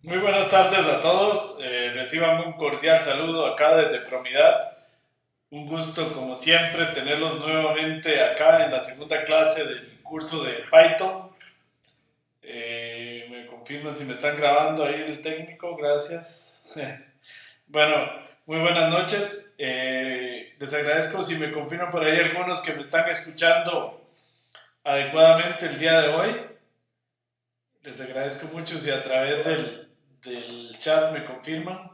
Muy buenas tardes a todos. Reciban un cordial saludo acá desde Promidad. Un gusto, como siempre, tenerlos nuevamente acá en la segunda clase del curso de Python. Me confirman si me están grabando ahí el técnico, gracias. Bueno, muy buenas noches. Les agradezco si me confirman por ahí algunos que me están escuchando adecuadamente el día de hoy. Les agradezco mucho si a través del chat me confirman.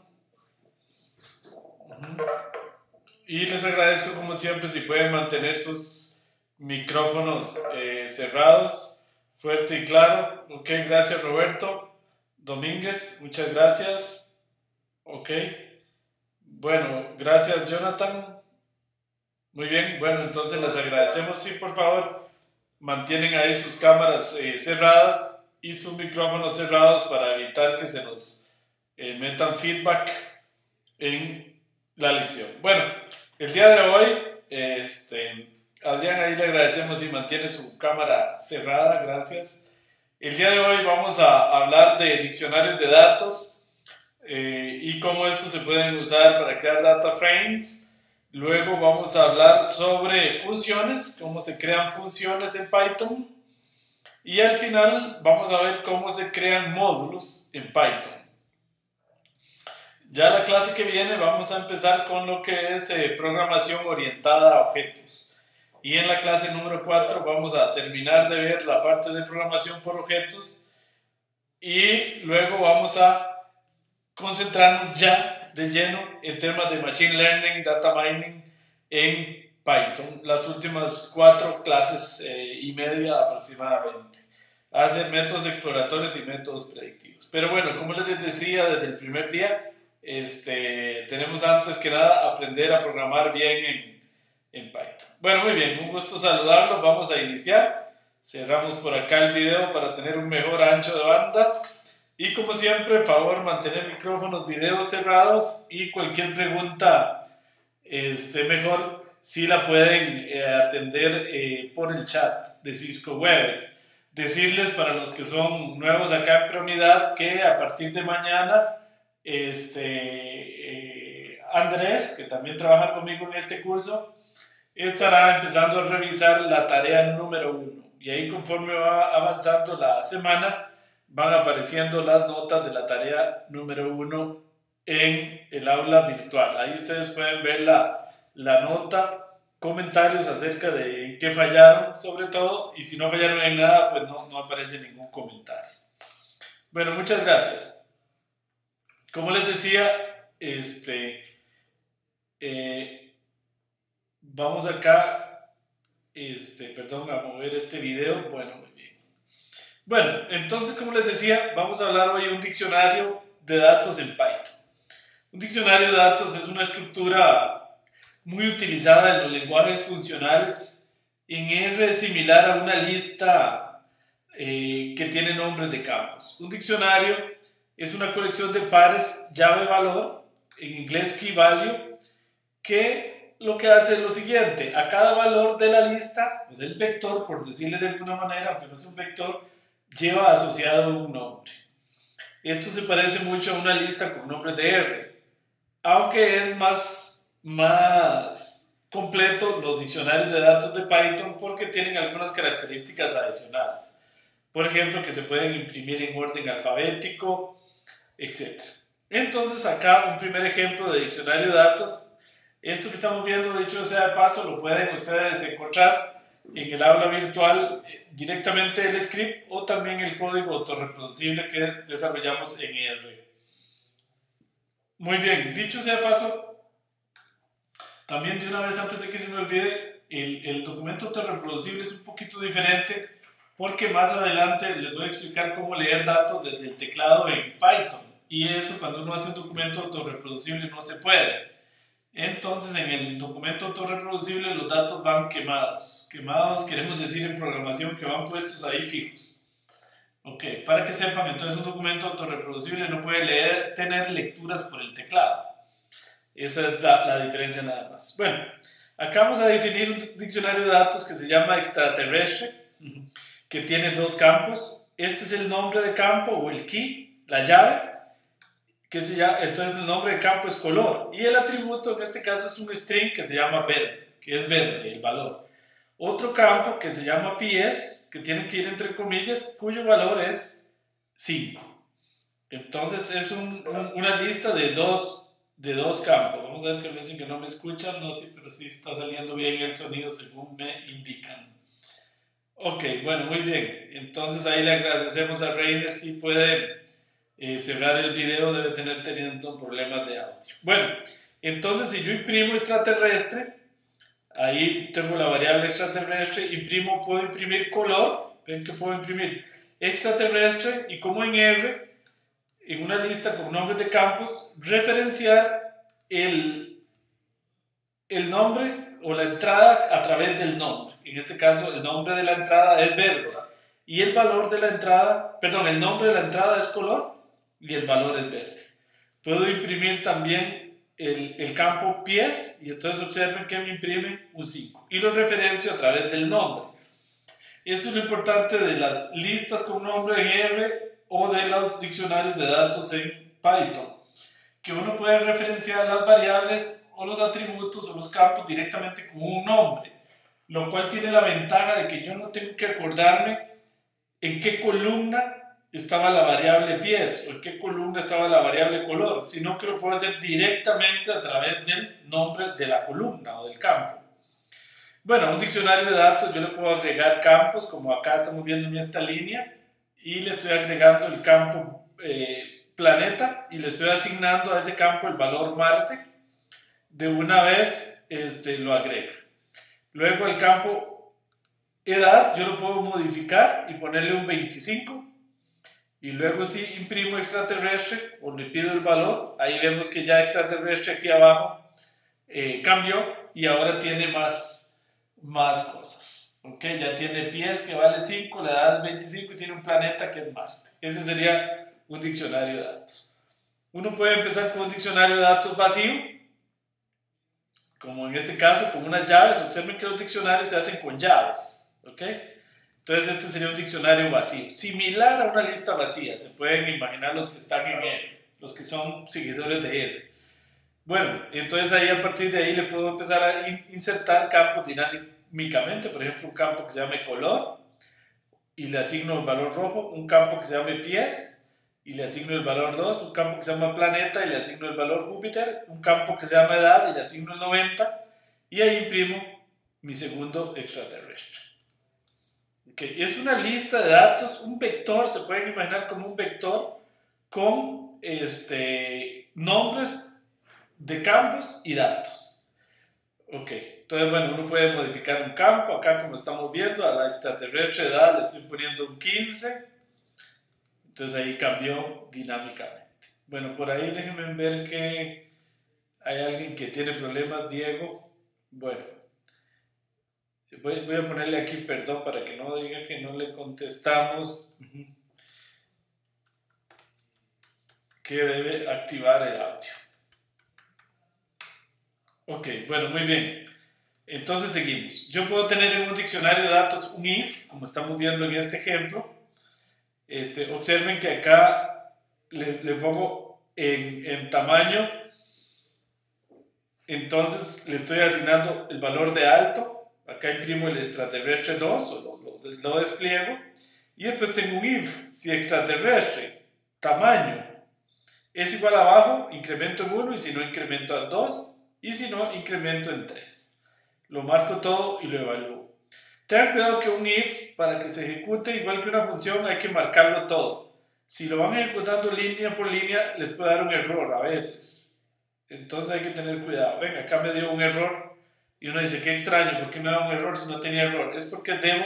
Y les agradezco como siempre si pueden mantener sus micrófonos cerrados, fuerte y claro. Ok, gracias Roberto Domínguez, muchas gracias. Ok, bueno, gracias Jonathan. Muy bien, bueno, entonces les agradecemos. Sí, por favor, mantienen ahí sus cámaras cerradas y sus micrófonos cerrados para evitar que se nos metan feedback en la lección. Bueno, el día de hoy, Adrián, ahí le agradecemos si mantiene su cámara cerrada, gracias. El día de hoy vamos a hablar de diccionarios de datos y cómo estos se pueden usar para crear data frames. Luego vamos a hablar sobre funciones, cómo se crean funciones en Python. Y al final vamos a ver cómo se crean módulos en Python. Ya la clase que viene vamos a empezar con lo que es programación orientada a objetos. Y en la clase número 4 vamos a terminar de ver la parte de programación por objetos y luego vamos a concentrarnos ya de lleno en temas de Machine Learning, Data Mining en Python. Las últimas 4 clases y media aproximadamente. Hacer métodos exploratorios y métodos predictivos. Pero bueno, como les decía desde el primer día, tenemos antes que nada aprender a programar bien en Python. Bueno, muy bien, un gusto saludarlos. Vamos a iniciar. Cerramos por acá el video para tener un mejor ancho de banda. Y como siempre, por favor, mantener micrófonos, videos cerrados y cualquier pregunta mejor si la pueden atender por el chat de Cisco Webex. Decirles para los que son nuevos acá en Promidad que a partir de mañana Andrés, que también trabaja conmigo en este curso, estará empezando a revisar la tarea número 1. Y ahí conforme va avanzando la semana, van apareciendo las notas de la tarea número 1 en el aula virtual. Ahí ustedes pueden ver la nota, comentarios acerca de en qué fallaron, sobre todo, y si no fallaron en nada, pues no aparece ningún comentario. Bueno, muchas gracias. Como les decía, vamos acá, perdón, a mover este video. Bueno, muy bien. Bueno, entonces, como les decía, vamos a hablar hoy de un diccionario de datos en Python. Un diccionario de datos es una estructura muy utilizada en los lenguajes funcionales. En R es similar a una lista que tiene nombres de campos. Un diccionario es una colección de pares llave-valor, en inglés key-value, que lo que hace es lo siguiente: a cada valor de la lista, pues el vector, por decirle de alguna manera, aunque no es un vector, lleva asociado un nombre. Esto se parece mucho a una lista con nombres de R, aunque es más completo los diccionarios de datos de Python porque tienen algunas características adicionales. Por ejemplo, que se pueden imprimir en orden alfabético, etc. Entonces acá un primer ejemplo de diccionario de datos. Esto que estamos viendo, dicho sea de paso, lo pueden ustedes encontrar en el aula virtual directamente el script o también el código autorreproducible que desarrollamos en R. Muy bien, dicho sea de paso, también de una vez antes de que se me olvide, el documento autorreproducible es un poquito diferente porque más adelante les voy a explicar cómo leer datos desde el teclado en Python. Y eso, cuando uno hace un documento autorreproducible, no se puede. Entonces, en el documento autorreproducible los datos van quemados. Quemados queremos decir en programación que van puestos ahí fijos. Ok, para que sepan, entonces un documento autorreproducible no puede tener lecturas por el teclado. Esa es la diferencia nada más. Bueno, acá vamos a definir un diccionario de datos que se llama extraterrestre, que tiene 2 campos. Este es el nombre de campo o el key, la llave, que se llama, entonces el nombre de campo es color, y el atributo en este caso es un string que se llama verde, que es verde el valor. Otro campo que se llama PS, que tiene que ir entre comillas, cuyo valor es 5. Entonces es una lista de dos campos. Vamos a ver que me dicen que no me escuchan, no sé, pero sí está saliendo bien el sonido según me indican. Ok, bueno, muy bien. Entonces ahí le agradecemos a Reiner si puede cerrar el video, debe tener teniendo problemas de audio. Bueno, entonces si yo imprimo extraterrestre, ahí tengo la variable extraterrestre, puedo imprimir color, ven que puedo imprimir extraterrestre y como en R, en una lista con nombres de campos, referenciar el nombre o la entrada a través del nombre. En este caso, el nombre de la entrada es verde y el valor de la entrada, perdón, el nombre de la entrada es color y el valor es verde. Puedo imprimir también el campo pies y entonces observen que me imprime un 5 y lo referencio a través del nombre. Eso es lo importante de las listas con nombre en R o de los diccionarios de datos en Python, que uno puede referenciar las variables o los atributos o los campos directamente con un nombre, lo cual tiene la ventaja de que yo no tengo que acordarme en qué columna estaba la variable pies o en qué columna estaba la variable color, sino que lo puedo hacer directamente a través del nombre de la columna o del campo. Bueno, a un diccionario de datos yo le puedo agregar campos, como acá estamos viendo en esta línea, y le estoy agregando el campo planeta y le estoy asignando a ese campo el valor Marte. De una vez lo agrega. Luego el campo edad yo lo puedo modificar y ponerle un 25. Y luego si imprimo extraterrestre o le pido el valor, ahí vemos que ya extraterrestre aquí abajo cambió y ahora tiene más cosas. Okay, ya tiene pies que vale 5, la edad es 25 y tiene un planeta que es Marte. Ese sería un diccionario de datos. Uno puede empezar con un diccionario de datos vacío, como en este caso con unas llaves. Observen que los diccionarios se hacen con llaves. ¿Okay? Entonces este sería un diccionario vacío, similar a una lista vacía. Se pueden imaginar los que están en R, los que son seguidores de R. Bueno, entonces ahí a partir de ahí le puedo empezar a insertar campos dinámicamente. Por ejemplo, un campo que se llame color y le asigno el valor rojo, un campo que se llame pies y le asigno el valor 2, un campo que se llama planeta y le asigno el valor Júpiter, un campo que se llama edad y le asigno el 90 y ahí imprimo mi segundo extraterrestre. Okay. Es una lista de datos, un vector, se pueden imaginar como un vector con nombres de campos y datos. Ok, entonces bueno, uno puede modificar un campo, acá como estamos viendo, a la extraterrestre edad le estoy poniendo un 15, entonces ahí cambió dinámicamente. Bueno, por ahí déjenme ver que hay alguien que tiene problemas, Diego. Bueno, voy a ponerle aquí perdón para que no diga que no le contestamos. Que debe activar el audio. Ok, bueno, muy bien. Entonces seguimos. Yo puedo tener en un diccionario de datos un if, como estamos viendo en este ejemplo. Observen que acá le pongo en tamaño. Entonces le estoy asignando el valor de alto. Acá imprimo el extraterrestre 2 o lo despliego. Y después tengo un if, si extraterrestre, tamaño, es igual a abajo, incremento en 1 y si no incremento a 2 y si no incremento en 3. Lo marco todo y lo evalúo. Tengan cuidado que un if, para que se ejecute igual que una función, hay que marcarlo todo. Si lo van ejecutando línea por línea, les puede dar un error a veces. Entonces hay que tener cuidado. Ven, acá me dio un error y uno dice, qué extraño, ¿por qué me da un error si no tenía error? Es porque debo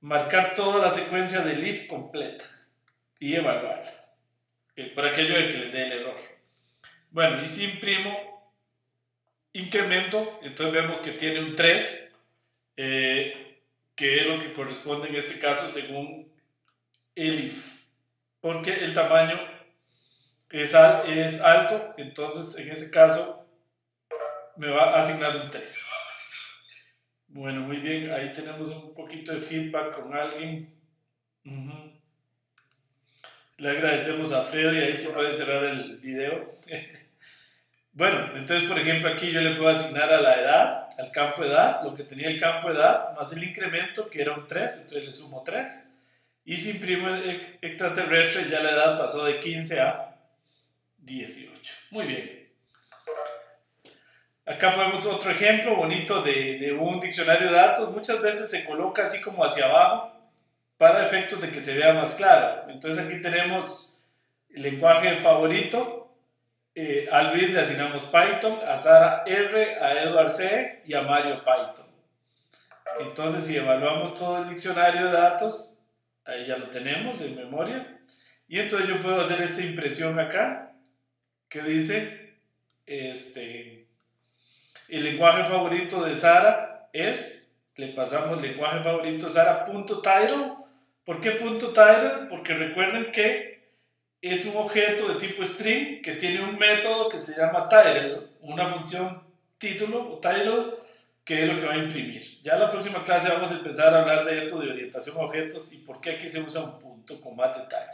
marcar toda la secuencia del if completa y evaluarla. Por aquello de que les dé el error. Bueno, y si imprimo, incremento, entonces vemos que tiene un 3, que es lo que corresponde en este caso según el if, porque el tamaño es alto, entonces en ese caso me va a asignar un 3. Bueno, muy bien, ahí tenemos un poquito de feedback con alguien. Le agradecemos a Freddy, ahí se puede cerrar el video. Bueno, entonces por ejemplo aquí yo le puedo asignar a la edad, al campo edad, lo que tenía el campo edad, más el incremento que era un 3, entonces le sumo 3. Y si imprimo extraterrestre, ya la edad pasó de 15 a 18. Muy bien. Acá podemos otro ejemplo bonito de un diccionario de datos. Muchas veces se coloca así como hacia abajo para efectos de que se vea más claro. Entonces aquí tenemos el lenguaje favorito. A Luis le asignamos Python, a Sara R, a Edward C y a Mario Python. Entonces si evaluamos todo el diccionario de datos, ahí ya lo tenemos en memoria. Y entonces yo puedo hacer esta impresión acá que dice el lenguaje favorito de Sara es, le pasamos el lenguaje favorito de Sara.title. ¿Por qué .title? Porque recuerden que es un objeto de tipo string que tiene un método que se llama title, una función título o title, que es lo que va a imprimir. Ya en la próxima clase vamos a empezar a hablar de esto de orientación a objetos y por qué aquí se usa un punto con más detalle.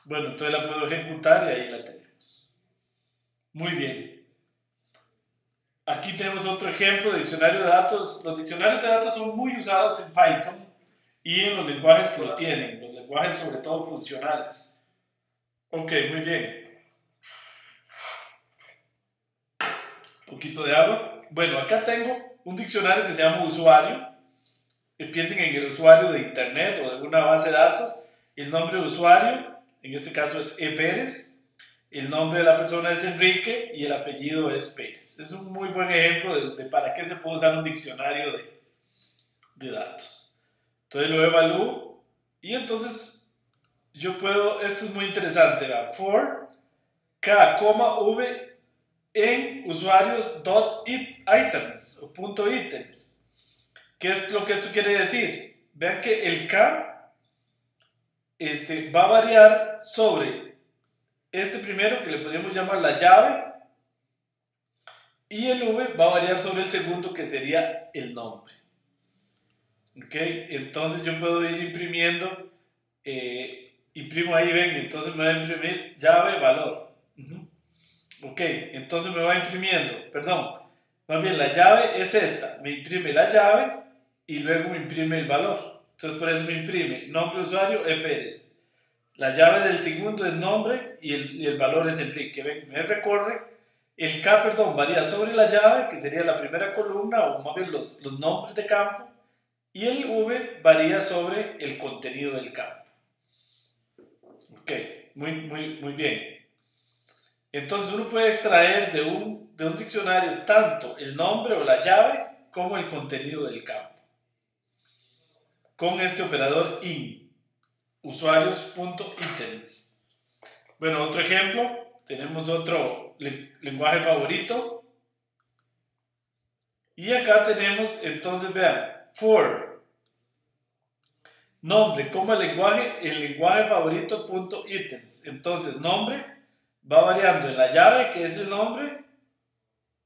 Bueno, entonces la puedo ejecutar y ahí la tenemos. Muy bien. Aquí tenemos otro ejemplo de diccionario de datos. Los diccionarios de datos son muy usados en Python y en los lenguajes que lo tienen, los lenguajes sobre todo funcionales. Ok, muy bien. Un poquito de agua. Bueno, acá tengo un diccionario que se llama usuario. Piensen en el usuario de internet o de una base de datos. El nombre de usuario, en este caso es E. Pérez. El nombre de la persona es Enrique y el apellido es Pérez. Es un muy buen ejemplo de para qué se puede usar un diccionario de datos. Entonces lo evalúo y entonces yo puedo, esto es muy interesante, ¿verdad? For K, V en usuarios .items o .items. ¿Qué es lo que esto quiere decir? Vean que el K va a variar sobre este primero, que le podríamos llamar la llave, y el V va a variar sobre el segundo, que sería el nombre. ¿Ok? Entonces yo puedo ir imprimiendo, imprimo ahí, ven, entonces me va a imprimir llave, valor. Ok, entonces me va imprimiendo, perdón, más bien la llave es esta, me imprime la llave y luego me imprime el valor. Entonces por eso me imprime nombre de usuario E. Pérez. La llave del segundo es nombre y el valor es Enrique. Ven, me recorre. El K, perdón, varía sobre la llave, que sería la primera columna, o más bien los nombres de campo, y el V varía sobre el contenido del campo. Ok, muy bien. Entonces uno puede extraer de un diccionario tanto el nombre o la llave como el contenido del campo con este operador in, usuarios.items. Bueno, otro ejemplo, tenemos otro lenguaje favorito y acá tenemos, entonces vean, for nombre como el lenguaje favorito.items. Entonces nombre va variando en la llave, que es el nombre,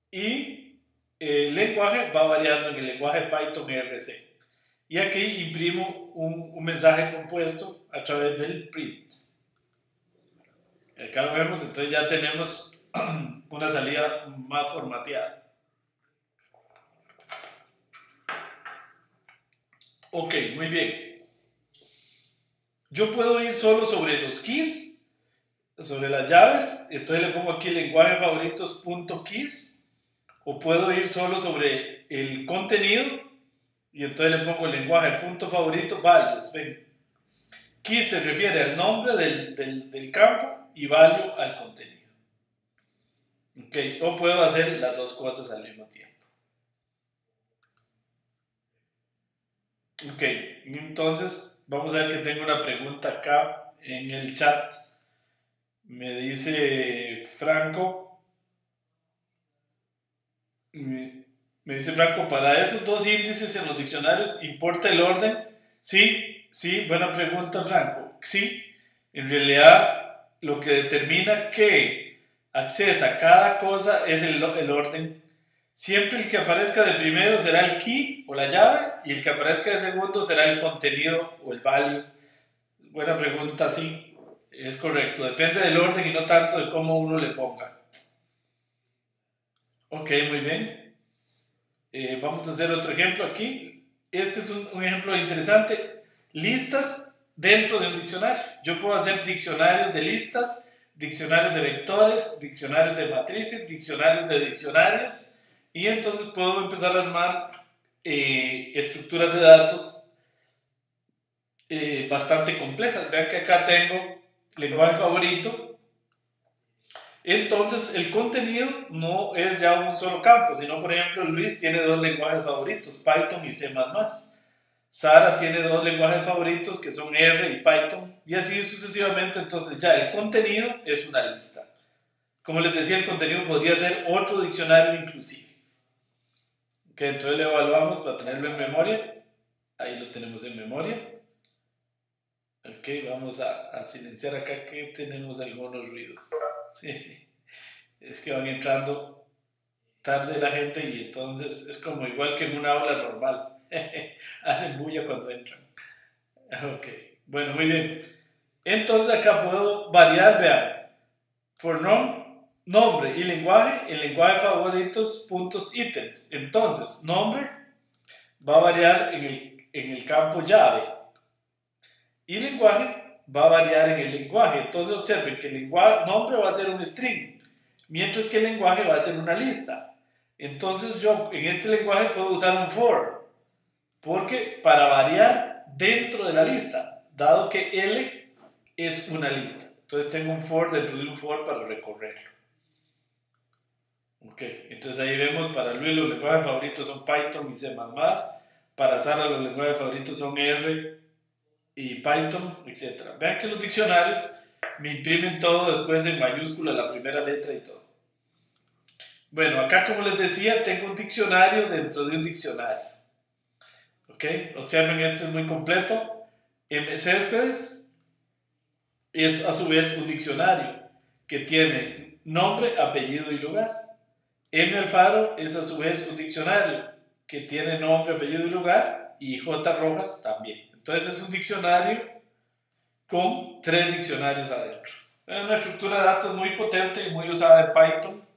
y el lenguaje va variando en el lenguaje Python RC. Y aquí imprimo un mensaje compuesto a través del print. Acá lo vemos, entonces ya tenemos una salida más formateada. Ok, muy bien. Yo puedo ir solo sobre los keys, sobre las llaves, entonces le pongo aquí lenguaje favoritos.keys, o puedo ir solo sobre el contenido y entonces le pongo el lenguaje punto favorito values. Ven, key se refiere al nombre del campo y value al contenido. Ok, o puedo hacer las dos cosas al mismo tiempo. Ok, entonces vamos a ver que tengo una pregunta acá en el chat. Me dice Franco, para esos dos índices en los diccionarios, ¿importa el orden? Sí, buena pregunta, Franco. Sí, en realidad lo que determina que accesa cada cosa es el orden. Siempre el que aparezca de primero será el key o la llave y el que aparezca de segundo será el contenido o el value. Buena pregunta, sí. es correcto. Depende del orden y no tanto de cómo uno le ponga. Ok, muy bien. Vamos a hacer otro ejemplo aquí. Este es un ejemplo interesante. Listas dentro de un diccionario. Yo puedo hacer diccionarios de listas, diccionarios de vectores, diccionarios de matrices, diccionarios de diccionarios. Y entonces puedo empezar a armar estructuras de datos bastante complejas. Vean que acá tengo lenguaje favorito. Entonces el contenido no es ya un solo campo, sino por ejemplo Luis tiene dos lenguajes favoritos, Python y C++. Sara tiene dos lenguajes favoritos que son R y Python, y así sucesivamente. Entonces ya el contenido es una lista. Como les decía, el contenido podría ser otro diccionario inclusive. Ok, entonces lo evaluamos para tenerlo en memoria. Ahí lo tenemos en memoria. Ok, vamos a silenciar acá que tenemos algunos ruidos. Es que van entrando tarde la gente y entonces es como igual que en una aula normal. Hacen bulla cuando entran. Ok, bueno, muy bien. Entonces acá puedo variar, vean, for nombre y lenguaje, el lenguaje favoritos, puntos, ítems. Entonces, nombre va a variar en el campo llave. Y lenguaje va a variar en el lenguaje. Entonces observen que el nombre va a ser un string, mientras que el lenguaje va a ser una lista. Entonces yo en este lenguaje puedo usar un for, porque para variar dentro de la lista, dado que L es una lista. Entonces tengo un for dentro de un for para recorrerlo. Ok, entonces ahí vemos para Luis los lenguajes favoritos son Python y C++, para Sara los lenguajes favoritos son R y Python, etc. Vean que los diccionarios me imprimen todo después en mayúscula, la primera letra y todo. Bueno, acá como les decía, tengo un diccionario dentro de un diccionario. Ok, observen, este es muy completo. Céspedes es a su vez un diccionario que tiene nombre, apellido y lugar. Alfaro es a su vez un diccionario que tiene nombre, apellido y lugar, y J. Rojas también. Entonces es un diccionario con 3 diccionarios adentro. Es una estructura de datos muy potente y muy usada en Python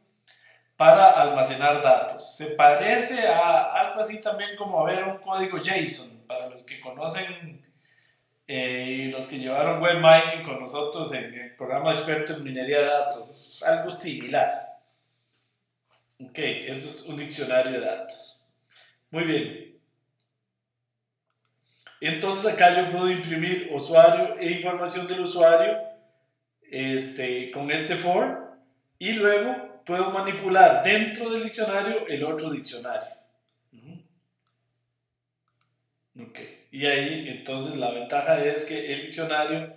para almacenar datos. Se parece a algo así también como a ver un código JSON, para los que conocen y los que llevaron web mining con nosotros en el programa experto en minería de datos. Es algo similar. Ok, eso es un diccionario de datos. Muy bien. Entonces acá yo puedo imprimir usuario e información del usuario con este for, y luego puedo manipular dentro del diccionario el otro diccionario. Ok, y ahí entonces la ventaja es que el diccionario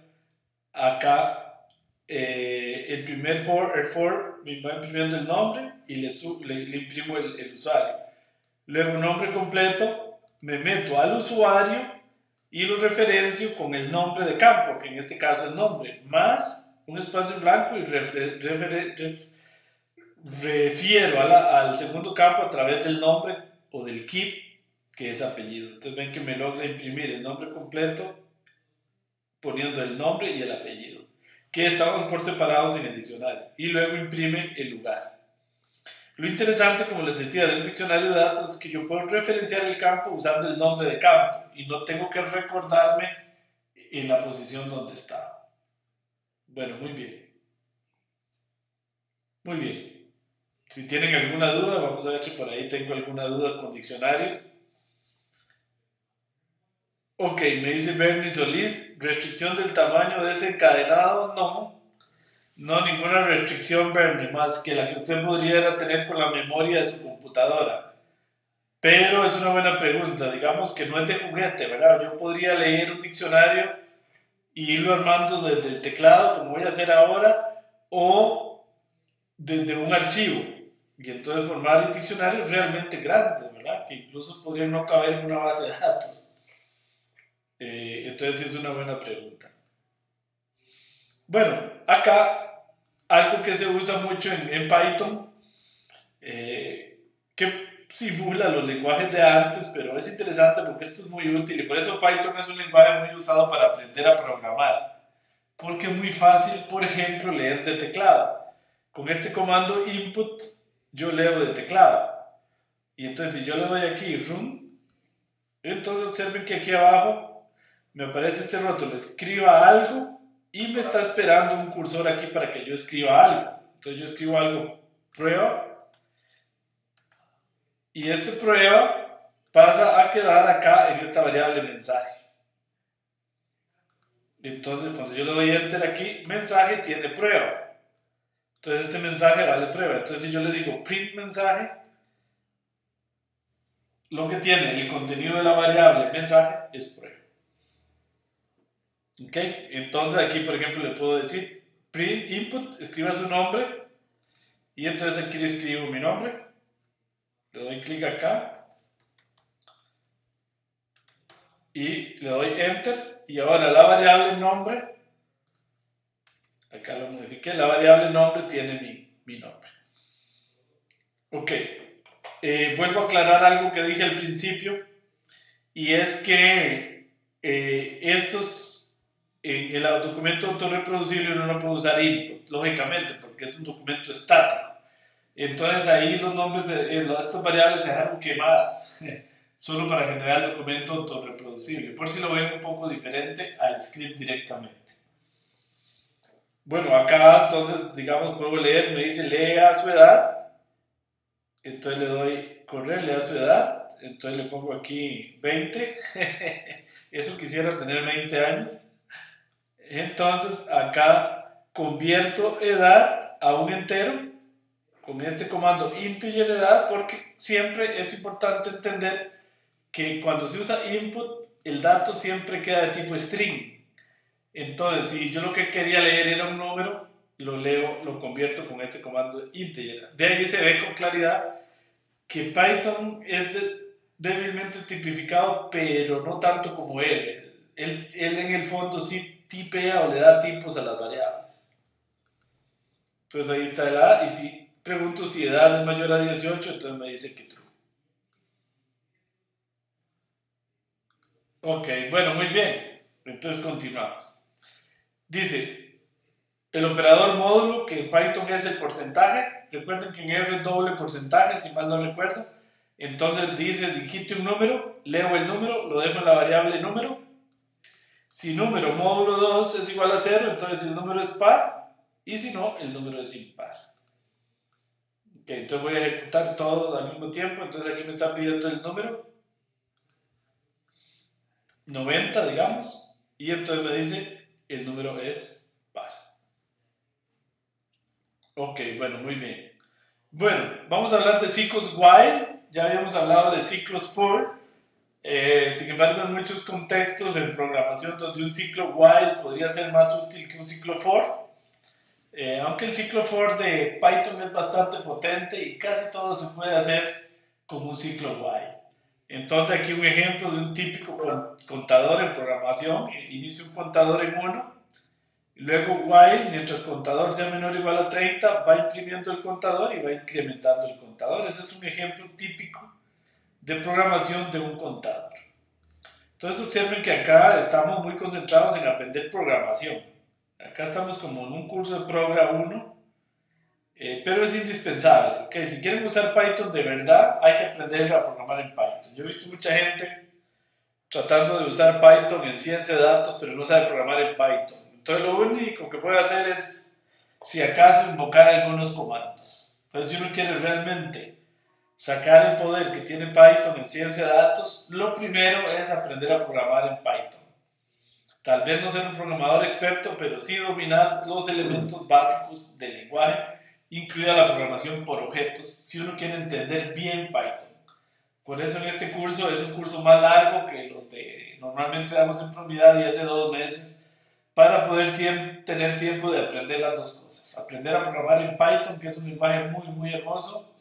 acá, el primer for, el for me va imprimiendo el nombre y le imprimo el usuario. Luego nombre completo, me meto al usuario y lo referencio con el nombre de campo, que en este caso es nombre, más un espacio en blanco, y refiero al segundo campo a través del nombre o del keep, que es apellido. Entonces ven que me logra imprimir el nombre completo poniendo el nombre y el apellido, que estamos por separados en el diccionario, y luego imprime el lugar. Lo interesante, como les decía, de un diccionario de datos es que yo puedo referenciar el campo usando el nombre de campo y no tengo que recordarme en la posición donde estaba. Bueno, muy bien. Muy bien. Si tienen alguna duda, vamos a ver si por ahí tengo alguna duda con diccionarios. Ok, me dice Bernie Solís, restricción del tamaño desencadenado, no. No, ninguna restricción, Bernie, más que la que usted podría tener con la memoria de su computadora. Pero es una buena pregunta, digamos que no es de juguete, ¿verdad? Yo podría leer un diccionario y irlo armando desde el teclado, como voy a hacer ahora, o desde un archivo. Y entonces formar un diccionario realmente grande, ¿verdad? Que incluso podría no caber en una base de datos. Entonces es una buena pregunta. Bueno, acá algo que se usa mucho en Python, que simula los lenguajes de antes, pero es interesante porque esto es muy útil y por eso Python es un lenguaje muy usado para aprender a programar. porque es muy fácil, por ejemplo, leer de teclado. Con este comando input yo leo de teclado. Y entonces si yo le doy aquí run, entonces observen que aquí abajo me aparece este rótulo, escriba algo, y me está esperando un cursor aquí para que yo escriba algo. Entonces yo escribo algo, prueba, y este prueba pasa a quedar acá en esta variable mensaje. Entonces cuando yo le doy enter aquí, mensaje tiene prueba. Entonces este mensaje vale prueba. Entonces si yo le digo print mensaje, lo que tiene el contenido de la variable mensaje es prueba. ¿Ok? Entonces aquí, por ejemplo, le puedo decir print input, escriba su nombre, y entonces aquí le escribo mi nombre, le doy clic acá y le doy enter, y ahora la variable nombre, acá lo modifiqué, la variable nombre tiene mi nombre. Ok, vuelvo a aclarar algo que dije al principio, y es que en el documento autorreproducible uno no puede usar input, lógicamente, porque es un documento estático. Entonces ahí los nombres de estas variables se dejaron quemadas, solo para generar el documento autorreproducible, por si lo ven un poco diferente al script directamente. Bueno, acá entonces, digamos, puedo leer, me dice lea su edad, entonces le doy correr, lea su edad, entonces le pongo aquí 20, eso quisiera tener 20 años. Entonces acá convierto edad a un entero con este comando integer edad, porque siempre es importante entender que cuando se usa input el dato siempre queda de tipo string. Entonces si yo lo que quería leer era un número, lo convierto con este comando integer. De ahí se ve con claridad que Python es débilmente tipificado, pero no tanto como él. Él en el fondo sí tipea o le da tipos a las variables. Entonces ahí está la edad, y si pregunto si edad es mayor a 18, entonces me dice que true. Ok, bueno, muy bien. Entonces continuamos. Dice, el operador módulo, que en Python es el porcentaje. Recuerden que en R es doble porcentaje, si mal no recuerdo. Entonces dice, digite un número, leo el número, lo dejo en la variable número. Si número módulo 2 es igual a 0, entonces el número es par, y si no, el número es impar. Ok, entonces voy a ejecutar todo al mismo tiempo. Entonces aquí me está pidiendo el número 90, digamos, y entonces me dice el número es par. Ok, bueno, muy bien. Bueno, vamos a hablar de ciclos while. Ya habíamos hablado de ciclos for. Sin embargo, en muchos contextos en programación donde un ciclo while podría ser más útil que un ciclo for. Aunque el ciclo for de Python es bastante potente y casi todo se puede hacer con un ciclo while. Entonces aquí un ejemplo de un típico contador en programación. Inicio un contador en 1, y luego while, mientras contador sea menor o igual a 30, va imprimiendo el contador y va incrementando el contador. Ese es un ejemplo típico de programación de un contador. Entonces observen que acá estamos muy concentrados en aprender programación. Acá estamos como en un curso de Progra 1, pero es indispensable. ¿Okay? Si quieren usar Python de verdad, hay que aprender a programar en Python. Yo he visto mucha gente tratando de usar Python en ciencia de datos, pero no sabe programar en Python. Entonces lo único que puede hacer es, si acaso, invocar algunos comandos. Entonces si uno quiere realmente sacar el poder que tiene Python en ciencia de datos, lo primero es aprender a programar en Python. Tal vez no ser un programador experto, pero sí dominar los elementos básicos del lenguaje, incluida la programación por objetos, si uno quiere entender bien Python. Por eso en este curso es un curso más largo que los que normalmente damos en profundidad, y es de 2 meses, para poder tener tiempo de aprender las dos cosas. Aprender a programar en Python, que es un lenguaje muy, muy hermoso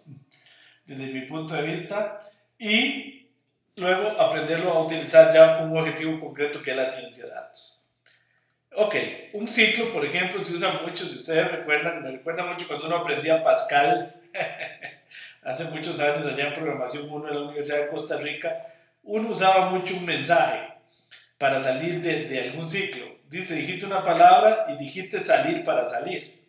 desde mi punto de vista, y luego aprenderlo a utilizar ya con un objetivo concreto, que es la ciencia de datos. Ok, un ciclo, por ejemplo, se usa mucho, si ustedes recuerdan, me recuerda mucho cuando uno aprendía Pascal hace muchos años allá en Programación 1 en la Universidad de Costa Rica. Uno usaba mucho un mensaje para salir de algún ciclo. dice digite una palabra y digite salir para salir.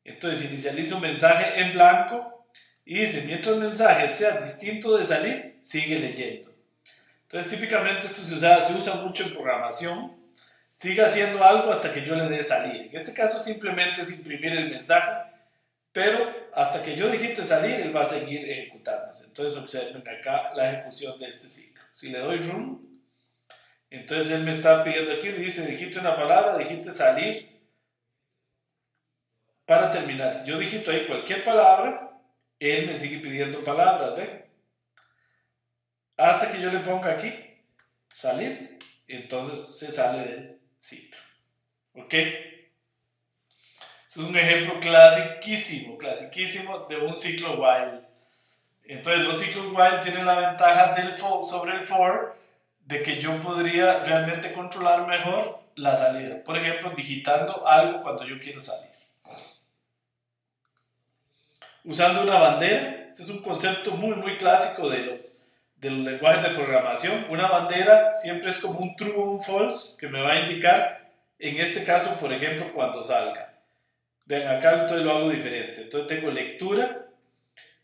Entonces inicializo un mensaje en blanco y dice, mientras el mensaje sea distinto de salir, sigue leyendo. Entonces típicamente esto se usa mucho en programación. Sigue haciendo algo hasta que yo le dé salir. En este caso simplemente es imprimir el mensaje, pero hasta que yo digite salir, él va a seguir ejecutándose. Entonces observen acá la ejecución de este ciclo. Si le doy run, entonces él me está pidiendo aquí, dice digite una palabra, digite salir para terminar. Si yo digito ahí cualquier palabra, él me sigue pidiendo palabras, ¿ven? Hasta que yo le ponga aquí salir, entonces se sale del ciclo. ¿Ok? Eso es un ejemplo clasiquísimo de un ciclo while. Entonces los ciclos while tienen la ventaja sobre el for de que yo podría realmente controlar mejor la salida. Por ejemplo, digitando algo cuando yo quiero salir. Usando una bandera, este es un concepto muy clásico de los lenguajes de programación. Una bandera siempre es como un true o un false que me va a indicar, en este caso, por ejemplo, cuando salga. Vean, acá entonces lo hago diferente. Entonces tengo lectura,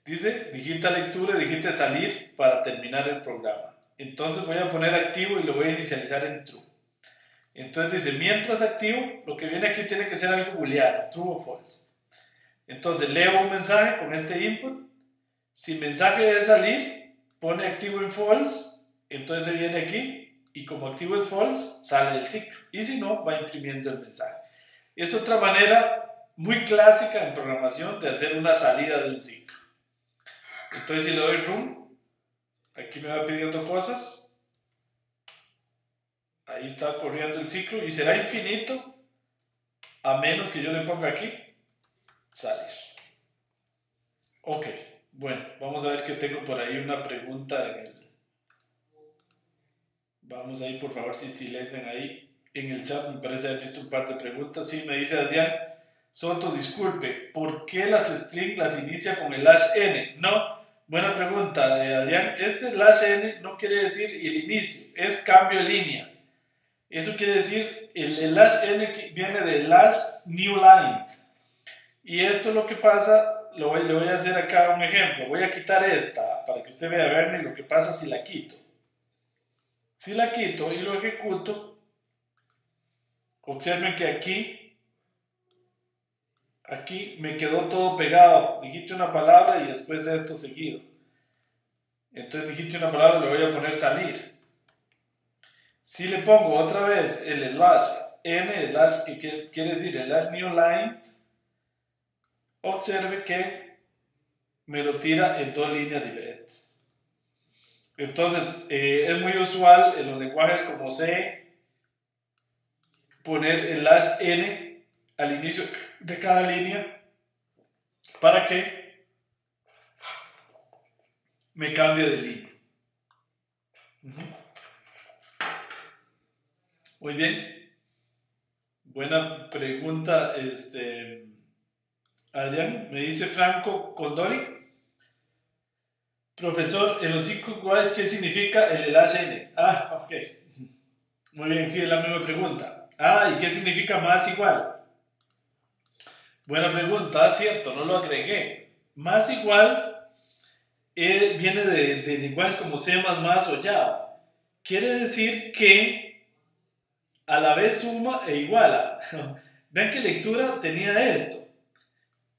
dice digita lectura, digita salir para terminar el programa. Entonces voy a poner activo y lo voy a inicializar en true. Entonces dice, mientras activo, lo que viene aquí tiene que ser algo booleano, true o false. Entonces leo un mensaje con este input. Si el mensaje es salir, pone activo en false, entonces se viene aquí y como activo es false, sale del ciclo. Y si no, va imprimiendo el mensaje. Es otra manera muy clásica en programación de hacer una salida de un ciclo. Entonces si le doy run, aquí me va pidiendo cosas. Ahí está corriendo el ciclo y será infinito a menos que yo le ponga aquí salir. Ok, bueno, vamos a ver que tengo por ahí una pregunta en el... Vamos ahí, por favor, si les den ahí en el chat, me parece haber visto un par de preguntas. Sí, me dice Adrián Soto, disculpe, ¿por qué las strings las inicia con el #n? No, buena pregunta, Adrián. Este #n no quiere decir el inicio, es cambio de línea. Eso quiere decir, el #n viene de #newline. Y esto es lo que pasa, le voy a hacer acá un ejemplo. Voy a quitar esta para que usted vea, verme lo que pasa si la quito. Si la quito y lo ejecuto, observen que aquí me quedó todo pegado. Digite una palabra y después esto seguido. Entonces digite una palabra, le voy a poner salir. Si le pongo otra vez el /n, que quiere decir el #newline, observe que me lo tira en dos líneas diferentes. Entonces, es muy usual en los lenguajes como C poner el #n al inicio de cada línea para que me cambie de línea. Muy bien. Buena pregunta, Adrián. Me dice Franco Condori. Profesor, en los ciclos while, ¿qué significa el /n? Ah, ok. Muy bien, sí, es la misma pregunta. Ah, ¿y qué significa más igual? Buena pregunta, cierto, no lo agregué. Más igual viene de lenguajes como C++ o Java. Quiere decir que a la vez suma e iguala. Ven que lectura tenía esto.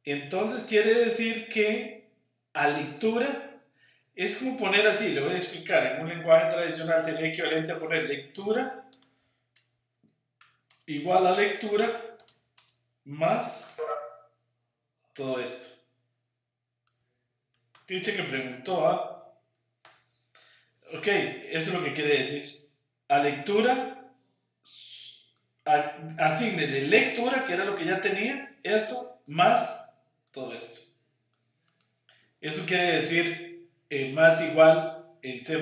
Entonces quiere decir que a lectura es como poner así, le voy a explicar. En un lenguaje tradicional sería equivalente a poner lectura igual a lectura más todo esto. Dice que preguntó, ¿ah? Ok, eso es lo que quiere decir. A lectura, asígnele lectura, que era lo que ya tenía, esto más todo esto. Eso quiere decir más igual en C++,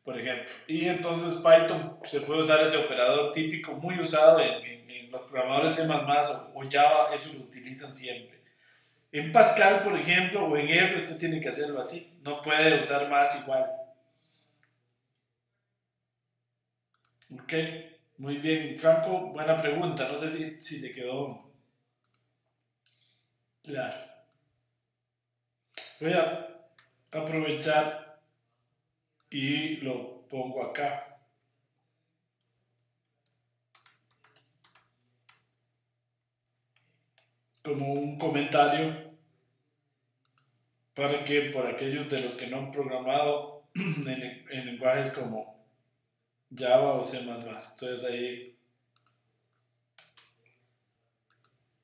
por ejemplo. Y entonces Python se puede usar ese operador típico, muy usado en los programadores C++ o Java, eso lo utilizan siempre. En Pascal, por ejemplo, o en R, usted tiene que hacerlo así. No puede usar más igual. Ok. Muy bien, Franco, buena pregunta. No sé si le quedó claro. Voy a aprovechar y lo pongo acá como un comentario para que por aquellos de los que no han programado en lenguajes como Java o C++. Entonces ahí,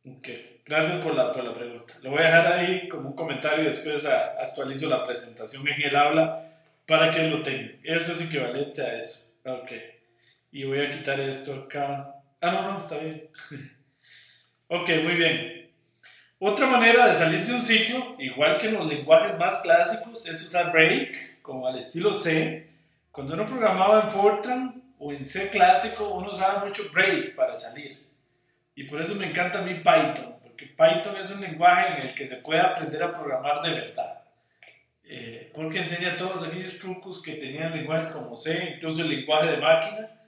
ok. Gracias por la pregunta. Lo voy a dejar ahí como un comentario y después actualizo la presentación en el aula para que lo tengan. Eso es equivalente a eso. Ok. Y voy a quitar esto acá. Ah, no, no, está bien. Ok, muy bien. Otra manera de salir de un ciclo, igual que en los lenguajes más clásicos, es usar break, como al estilo C. Cuando uno programaba en Fortran o en C clásico, uno usaba mucho break para salir. Y por eso me encanta a mí Python, porque Python es un lenguaje en el que se puede aprender a programar de verdad. Porque enseña todos aquellos trucos que tenían lenguajes como C, incluso el lenguaje de máquina.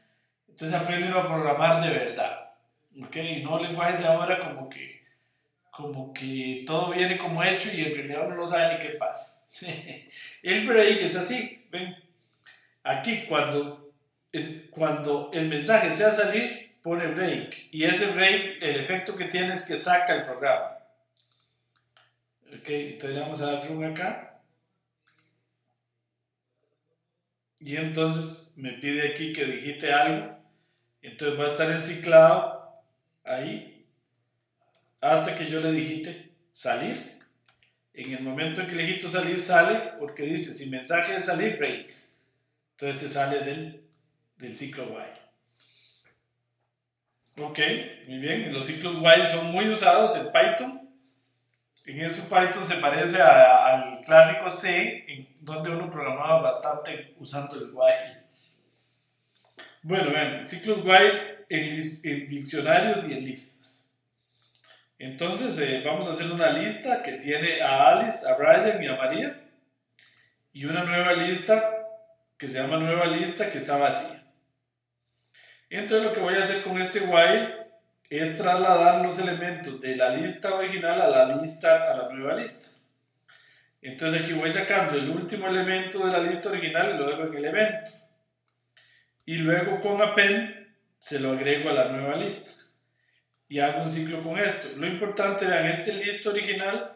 Entonces aprenden a programar de verdad. ¿Ok? Y no lenguajes de ahora como que todo viene como hecho y en realidad uno no sabe ni qué pasa. El break es así. ¿Ven? Aquí cuando el mensaje sea salir, pone break. Y ese break, el efecto que tiene es que saca el programa. Ok, entonces le vamos a dar run acá. Y entonces me pide aquí que digite algo. Entonces va a estar enciclado ahí hasta que yo le digite salir. En el momento en que le digito salir, sale porque dice si mensaje de salir, break. Entonces se sale del ciclo while. Ok, muy bien. Los ciclos while son muy usados en Python. En eso Python se parece al clásico C, en donde uno programaba bastante usando el while. Bueno, vean, ciclos while en diccionarios y en listas. Entonces vamos a hacer una lista que tiene a Alice, a Brian y a María. Y una nueva lista que se llama nueva lista que está vacía. Entonces lo que voy a hacer con este while es trasladar los elementos de la lista original a la nueva lista. Entonces aquí voy sacando el último elemento de la lista original y lo dejo en el evento. Y luego con append se lo agrego a la nueva lista. Y hago un ciclo con esto. Lo importante, vean, este lista original,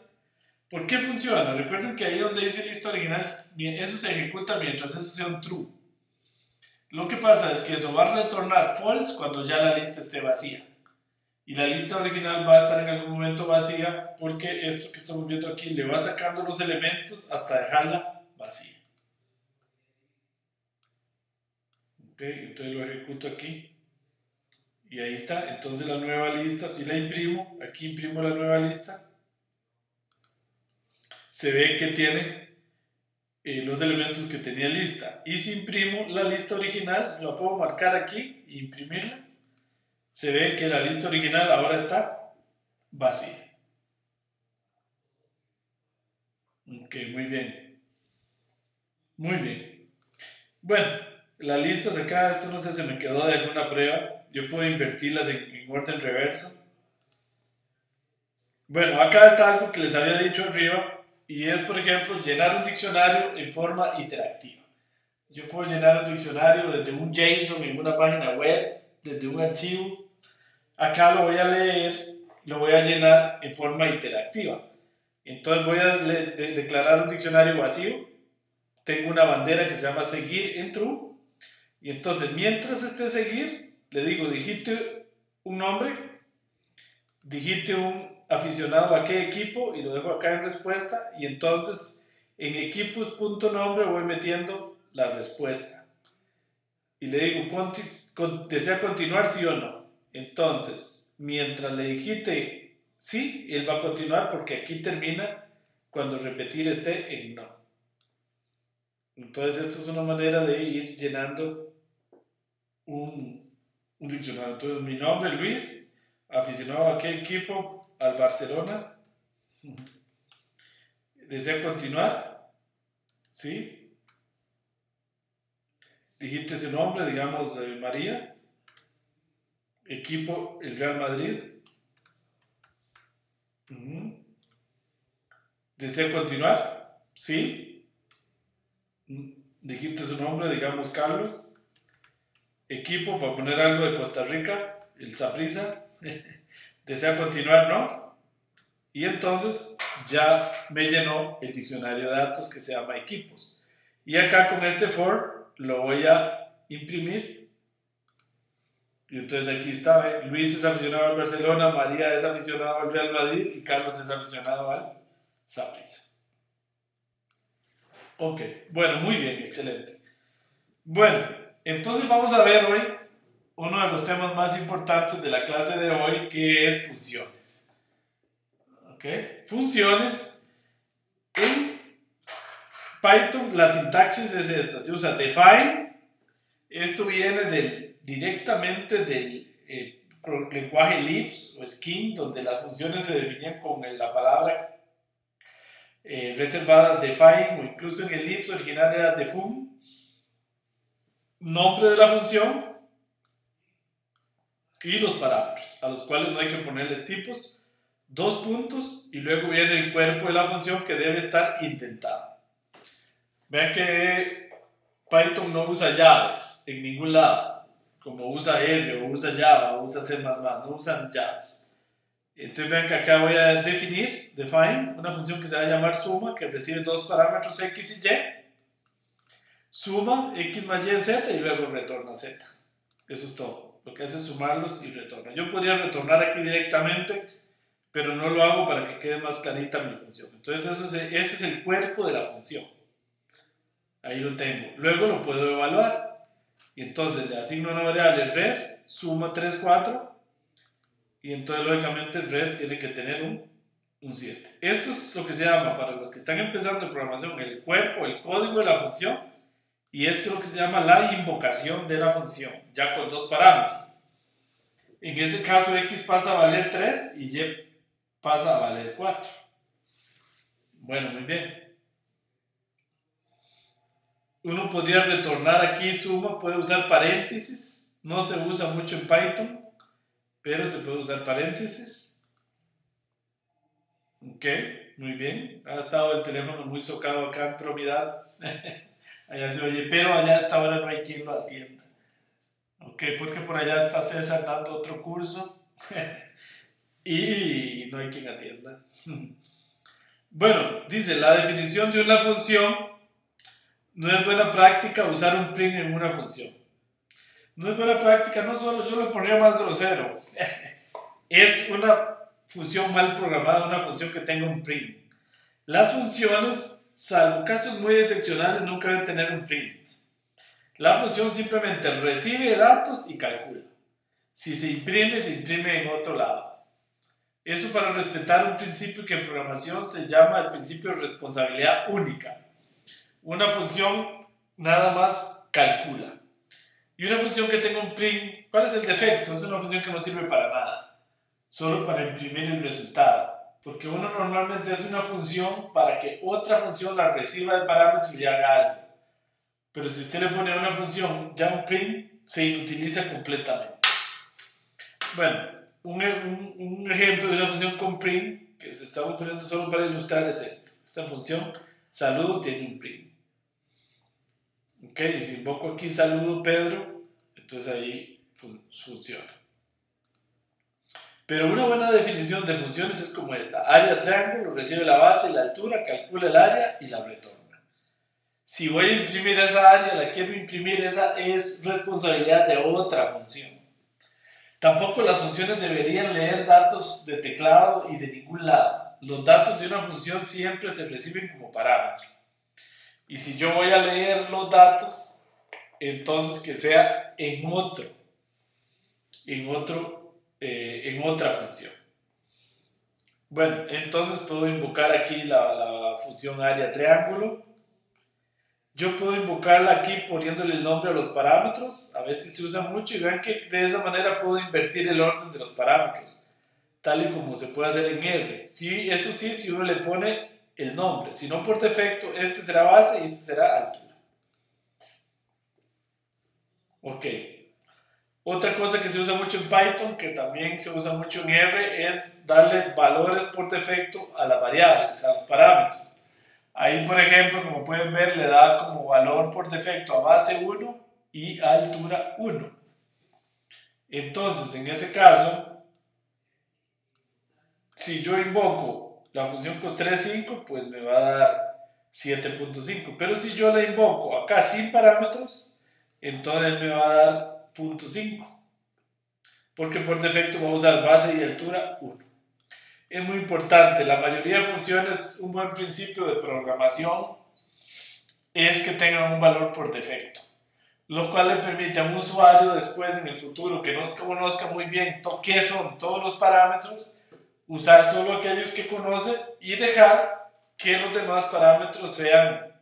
¿por qué funciona? Recuerden que ahí donde dice lista original, eso se ejecuta mientras eso sea un true. Lo que pasa es que eso va a retornar false cuando ya la lista esté vacía. Y la lista original va a estar en algún momento vacía porque esto que estamos viendo aquí le va sacando los elementos hasta dejarla vacía. Ok, entonces lo ejecuto aquí. Y ahí está. Entonces la nueva lista, si la imprimo, aquí imprimo la nueva lista. Se ve que tiene los elementos que tenía lista. Y si imprimo la lista original, la puedo marcar aquí e imprimirla. Se ve que la lista original ahora está vacía. Ok, muy bien. Muy bien. Bueno, las listas acá, esto no sé, se me quedó de alguna prueba. Yo puedo invertirlas en orden reverso. Bueno, acá está algo que les había dicho arriba y es, por ejemplo, llenar un diccionario en forma interactiva. Yo puedo llenar un diccionario desde un JSON en una página web, desde un archivo. Acá lo voy a leer, lo voy a llenar en forma interactiva. Entonces voy a declarar un diccionario vacío. Tengo una bandera que se llama seguir en true. Y entonces, mientras esté seguir, le digo, digite un nombre, digite un aficionado a qué equipo y lo dejo acá en respuesta. Y entonces, en equipos.nombre voy metiendo la respuesta. Y le digo, ¿desea continuar sí o no? Entonces, mientras le digite sí, él va a continuar porque aquí termina cuando repetir esté en no. Entonces, esto es una manera de ir llenando un diccionario. Entonces, mi nombre es Luis, aficionado a qué equipo, al Barcelona. ¿Desea continuar? ¿Sí? Dijiste su nombre, digamos María. Equipo, el Real Madrid. ¿Desea continuar? Sí. Dijiste su nombre, digamos Carlos. Equipo, para poner algo de Costa Rica, el Saprissa. ¿Desea continuar? No. Y entonces ya me llenó el diccionario de datos que se llama equipos. Y acá con este for lo voy a imprimir. Y entonces aquí está, Luis es aficionado al Barcelona, María es aficionado al Real Madrid y Carlos es aficionado al Saprissa. Ok, bueno, muy bien, excelente. Bueno, entonces vamos a ver hoy uno de los temas más importantes de la clase de hoy, que es funciones. Ok, funciones. En Python la sintaxis es esta, se usa define. Esto viene directamente del lenguaje Lisp o Scheme, donde las funciones se definían con la palabra reservada define, o incluso en el Lisp original era defun. Nombre de la función y los parámetros, a los cuales no hay que ponerles tipos, 2 puntos, y luego viene el cuerpo de la función que debe estar indentado. Vean que Python no usa llaves en ningún lado, como usa R, o usa Java, o usa C++, no usan llaves. Entonces vean que acá voy a definir, define, una función que se va a llamar suma, que recibe 2 parámetros x y y, suma x más y z y luego retorna z. Eso es todo. Lo que hace es sumarlos y retorna. Yo podría retornar aquí directamente, pero no lo hago para que quede más clarita mi función. Entonces ese es el cuerpo de la función. Ahí lo tengo. Luego lo puedo evaluar. Y entonces le asigno una variable res, suma 3, 4. Y entonces lógicamente el res tiene que tener un 7. Esto es lo que se llama, para los que están empezando en programación, el cuerpo, el código de la función. Y esto es lo que se llama la invocación de la función, ya con 2 parámetros. En ese caso x pasa a valer 3 y y pasa a valer 4. Bueno, muy bien. Uno podría retornar aquí suma, puede usar paréntesis. No se usa mucho en Python, pero se puede usar paréntesis. Ok, muy bien. Ha estado el teléfono muy socado acá en Promidad. Allá se oye, pero allá a esta hora no hay quien lo atienda. Ok, porque por allá está César dando otro curso y no hay quien atienda. Bueno, dice, la definición de una función: no es buena práctica usar un print en una función. No es buena práctica, no solo, yo lo pondría más grosero. Es una función mal programada, una función que tenga un print. Las funciones, salvo casos muy excepcionales, nunca deben tener un print. La función simplemente recibe datos y calcula. Si se imprime en otro lado. Eso para respetar un principio que en programación se llama el principio de responsabilidad única. Una función nada más calcula. Y una función que tenga un print, ¿cuál es el defecto? Es una función que no sirve para nada, solo para imprimir el resultado. Porque uno normalmente hace una función para que otra función la reciba de parámetro y haga algo. Pero si usted le pone a una función ya un print, se inutiliza completamente. Bueno, un ejemplo de una función con print que se estamos poniendo solo para ilustrar es esto. Esta función saludo tiene un print. Ok, y si invoco aquí saludo Pedro, entonces ahí funciona. Pero una buena definición de funciones es como esta: área triángulo, recibe la base, la altura, calcula el área y la retorna. Si voy a imprimir esa área, la quiero imprimir, esa es responsabilidad de otra función. Tampoco las funciones deberían leer datos de teclado y de ningún lado. Los datos de una función siempre se reciben como parámetro. Y si yo voy a leer los datos, entonces que sea en otra función. Bueno, entonces puedo invocar aquí la función área triángulo. Yo puedo invocarla aquí poniéndole el nombre a los parámetros. A veces se usa mucho y vean que de esa manera puedo invertir el orden de los parámetros, tal y como se puede hacer en R. Sí, eso sí, si uno le pone el nombre. Si no, por defecto, este será base y este será altura. Ok. Otra cosa que se usa mucho en Python, que también se usa mucho en R, es darle valores por defecto a las variables, a los parámetros. Ahí, por ejemplo, como pueden ver, le da como valor por defecto a base 1 y a altura 1. Entonces, en ese caso, si yo invoco la función cos35, pues me va a dar 7.5. Pero si yo la invoco acá sin parámetros, entonces me va a dar 0.5. Porque por defecto va a usar base y altura 1. Es muy importante, la mayoría de funciones, un buen principio de programación es que tengan un valor por defecto, lo cual le permite a un usuario después en el futuro que no conozca muy bien qué son todos los parámetros, usar solo aquellos que conoce y dejar que los demás parámetros sean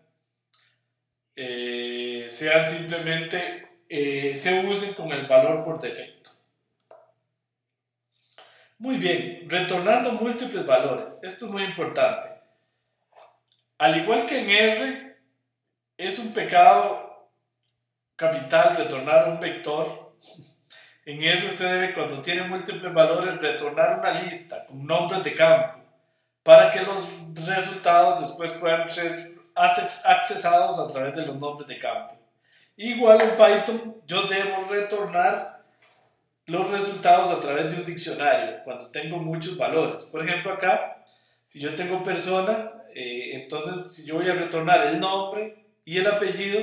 simplemente, se usen con el valor por defecto. Muy bien, retornando múltiples valores. Esto es muy importante. Al igual que en R, es un pecado capital retornar un vector. En R usted debe, cuando tiene múltiples valores, retornar una lista con nombres de campo para que los resultados después puedan ser accesados a través de los nombres de campo. Igual en Python, yo debo retornar los resultados a través de un diccionario cuando tengo muchos valores. Por ejemplo, acá, si yo tengo persona, entonces si yo voy a retornar el nombre y el apellido,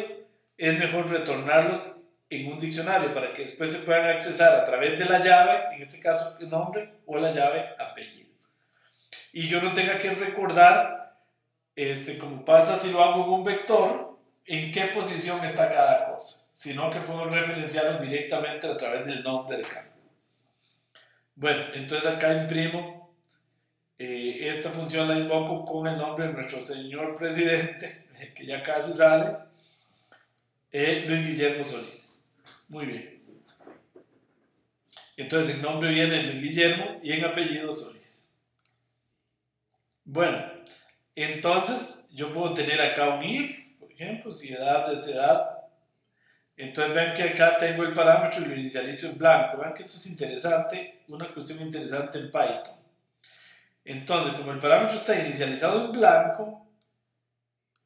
es mejor retornarlos en un diccionario para que después se puedan accesar a través de la llave, en este caso el nombre, o la llave apellido. Y yo no tenga que recordar, como pasa si lo hago en un vector, en qué posición está cada cosa, sino que puedo referenciarlos directamente a través del nombre de campo. Bueno, entonces acá imprimo, esta función la invoco con el nombre de nuestro señor presidente, que ya casi sale, Luis Guillermo Solís. Muy bien. Entonces en nombre viene Luis Guillermo y en apellido Solís. Bueno, entonces yo puedo tener acá un if, por ejemplo, si edad es edad. Entonces ven que acá tengo el parámetro y lo inicializo en blanco. Vean que esto es interesante, una cuestión interesante en Python. Entonces, como el parámetro está inicializado en blanco,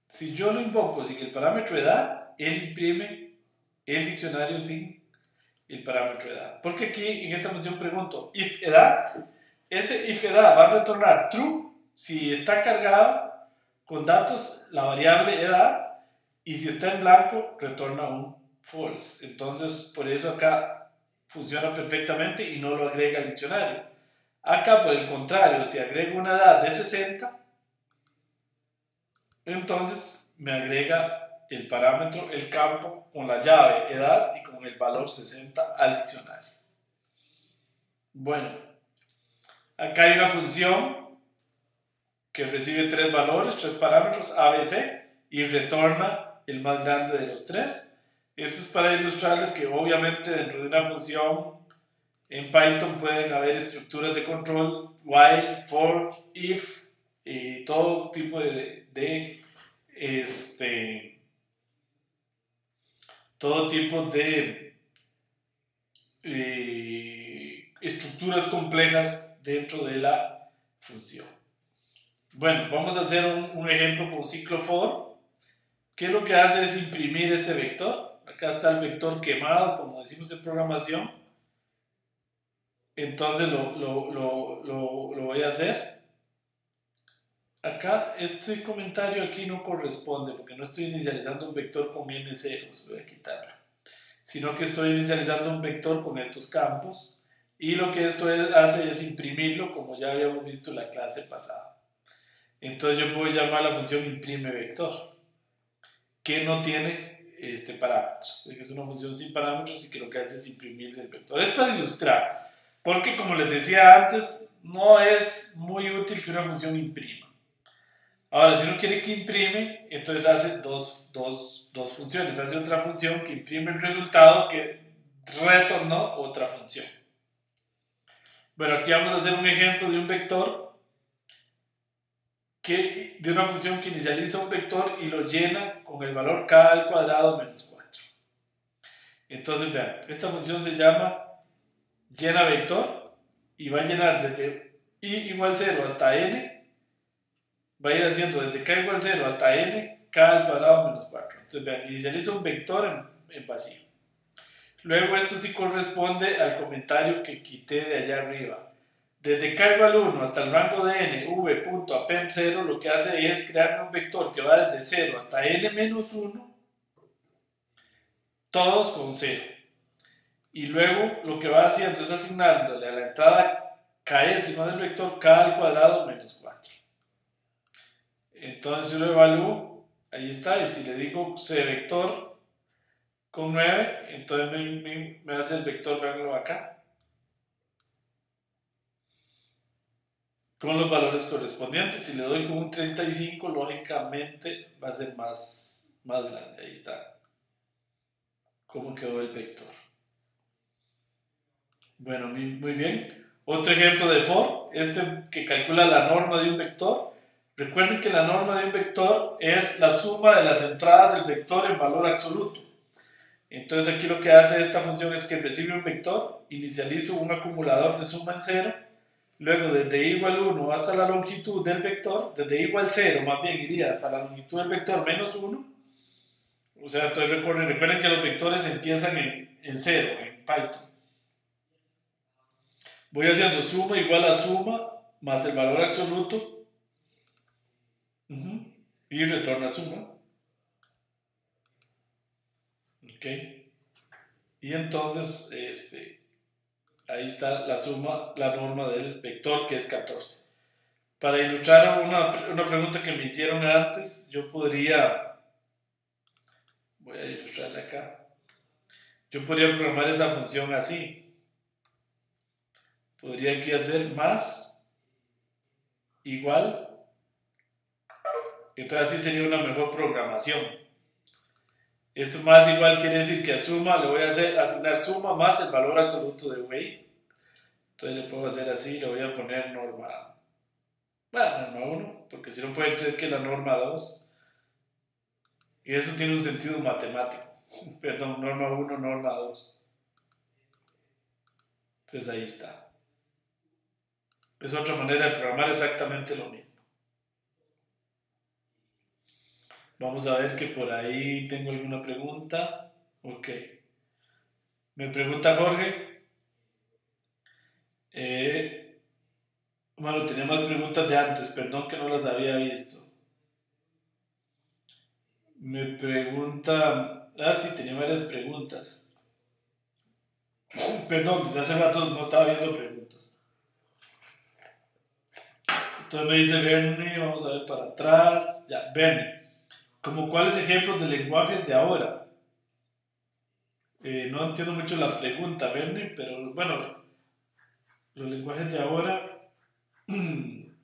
si yo lo invoco sin el parámetro edad, él imprime el diccionario sin el parámetro edad. Porque aquí en esta función pregunto if edad, ese if edad va a retornar true si está cargado con datos la variable edad, y si está en blanco retorna un false. Entonces por eso acá funciona perfectamente y no lo agrega al diccionario. Acá por el contrario, si agrego una edad de 60, entonces me agrega el parámetro, el campo con la llave edad y con el valor 60 al diccionario. Bueno, acá hay una función que recibe tres valores, tres parámetros A, B, C, y retorna el más grande de los tres. Esto es para ilustrarles que obviamente dentro de una función en Python pueden haber estructuras de control, while, for, if, y todo tipo todo tipo de estructuras complejas dentro de la función. Bueno, vamos a hacer un ejemplo con ciclo for. ¿Qué es lo que hace? Es imprimir este vector. Acá está el vector quemado, como decimos en programación. Entonces lo voy a hacer. Acá, este comentario aquí no corresponde porque no estoy inicializando un vector con n ceros. Voy a quitarlo. Sino que estoy inicializando un vector con estos campos. Y lo que esto hace es imprimirlo, como ya habíamos visto en la clase pasada. Entonces yo puedo llamar a la función imprime vector, que no tiene parámetros. Es una función sin parámetros y que lo que hace es imprimir el vector. Es para ilustrar, porque como les decía antes, no es muy útil que una función imprima. Ahora, si uno quiere que imprime, entonces hace dos funciones. Hace otra función que imprime el resultado que retornó otra función. Bueno, aquí vamos a hacer un ejemplo de un vector de una función que inicializa un vector y lo llena con el valor k al cuadrado menos 4. Entonces vean, esta función se llama llena vector y va a llenar desde i igual 0 hasta n, va a ir haciendo desde k igual 0 hasta n, k al cuadrado menos 4. Entonces vean, inicializa un vector en vacío. Luego esto sí corresponde al comentario que quité de allá arriba. Desde k igual 1 hasta el rango de n, v.append 0, lo que hace es crear un vector que va desde 0 hasta n menos 1, todos con 0. Y luego lo que va haciendo es asignándole a la entrada késima del vector k al cuadrado menos 4. Entonces yo lo evalúo, ahí está, y si le digo c vector con 9, entonces me hace el vector, veanlo acá, con los valores correspondientes. Si le doy con un 35, lógicamente va a ser más grande. Ahí está cómo quedó el vector. Bueno, muy bien. Otro ejemplo de for, que calcula la norma de un vector. Recuerden que la norma de un vector es la suma de las entradas del vector en valor absoluto. Entonces aquí lo que hace esta función es que recibe un vector, inicializo un acumulador de suma en 0, luego desde i igual 1 hasta la longitud del vector, desde i igual 0 más bien iría hasta la longitud del vector menos 1. O sea, entonces recuerden que los vectores empiezan en 0, en Python. Voy haciendo suma igual a suma más el valor absoluto, y retorna suma. Ok. Y entonces, ahí está la suma, la norma del vector, que es 14. Para ilustrar una pregunta que me hicieron antes, yo podría, voy a ilustrarla acá, yo podría programar esa función así. Podría aquí hacer más igual, entonces así sería una mejor programación. Esto más igual quiere decir que a suma le voy a asignar suma más el valor absoluto de v. Entonces le puedo hacer así, le voy a poner norma 1, porque si no puede creer que la norma 2. Y eso tiene un sentido matemático. Perdón, norma 1, norma 2. Entonces ahí está. Es otra manera de programar exactamente lo mismo. Vamos a ver que por ahí tengo alguna pregunta. Ok. Me pregunta Jorge. Bueno, tenía más preguntas de antes, perdón que no las había visto. Me pregunta... sí, tenía varias preguntas. Perdón, desde hace rato no estaba viendo preguntas. Entonces me dice Bernie, vamos a ver para atrás. Ya, Bernie. ¿Como cuáles ejemplos de lenguajes de ahora? No entiendo mucho la pregunta, Bernie, pero bueno, los lenguajes de ahora... es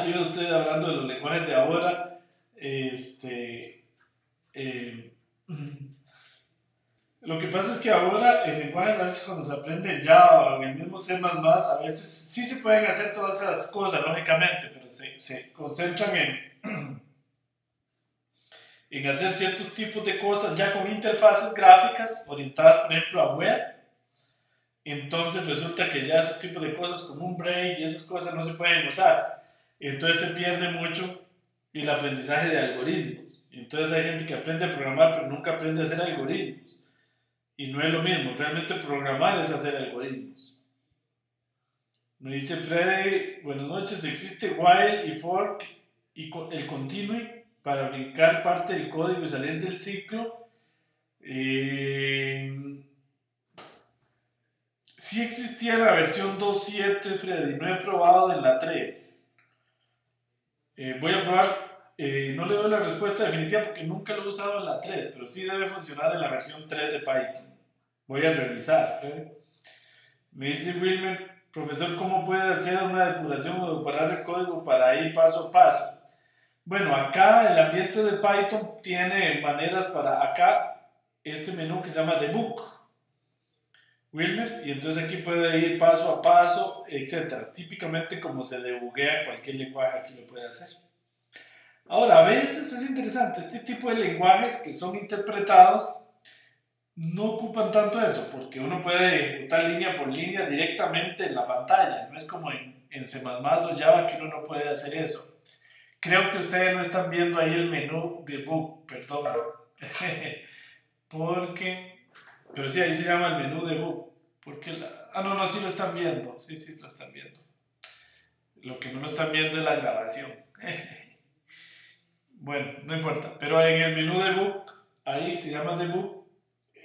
que yo estoy hablando de los lenguajes de ahora. Lo que pasa es que ahora el lenguaje, a veces cuando se aprende en Java o en el mismo C++, a veces sí se pueden hacer todas esas cosas, lógicamente, pero se concentran en hacer ciertos tipos de cosas ya con interfaces gráficas orientadas, por ejemplo, a web. Entonces resulta que ya esos tipos de cosas como un break y esas cosas no se pueden usar. Entonces se pierde mucho el aprendizaje de algoritmos. Entonces hay gente que aprende a programar pero nunca aprende a hacer algoritmos. Y no es lo mismo, realmente programar es hacer algoritmos. Me dice Freddy, buenas noches, ¿existe while y for y el continue para brincar parte del código y salir del ciclo? Sí existía la versión 2.7, Freddy, no he probado en la 3. Voy a probar, no le doy la respuesta definitiva porque nunca lo he usado en la 3, pero sí debe funcionar en la versión 3 de Python. Voy a revisar. Me dice Wilmer, profesor, ¿cómo puede hacer una depuración o depurar el código para ir paso a paso? Bueno, acá el ambiente de Python tiene maneras para acá, este menú que se llama debug, Wilmer, y entonces aquí puede ir paso a paso, etc. Típicamente como se debuguea en cualquier lenguaje, aquí lo puede hacer. Ahora, a veces es interesante, este tipo de lenguajes que son interpretados, no ocupan tanto eso, porque uno puede ejecutar línea por línea directamente en la pantalla. No es como en C++ o Java que uno no puede hacer eso. Creo que ustedes no están viendo ahí el menú debug, perdón. Porque, pero sí, ahí se llama el menú debug. Porque no, sí lo están viendo. Sí, lo están viendo. Lo que no lo están viendo es la grabación. Bueno, no importa. Pero en el menú debug, ahí se llama debug,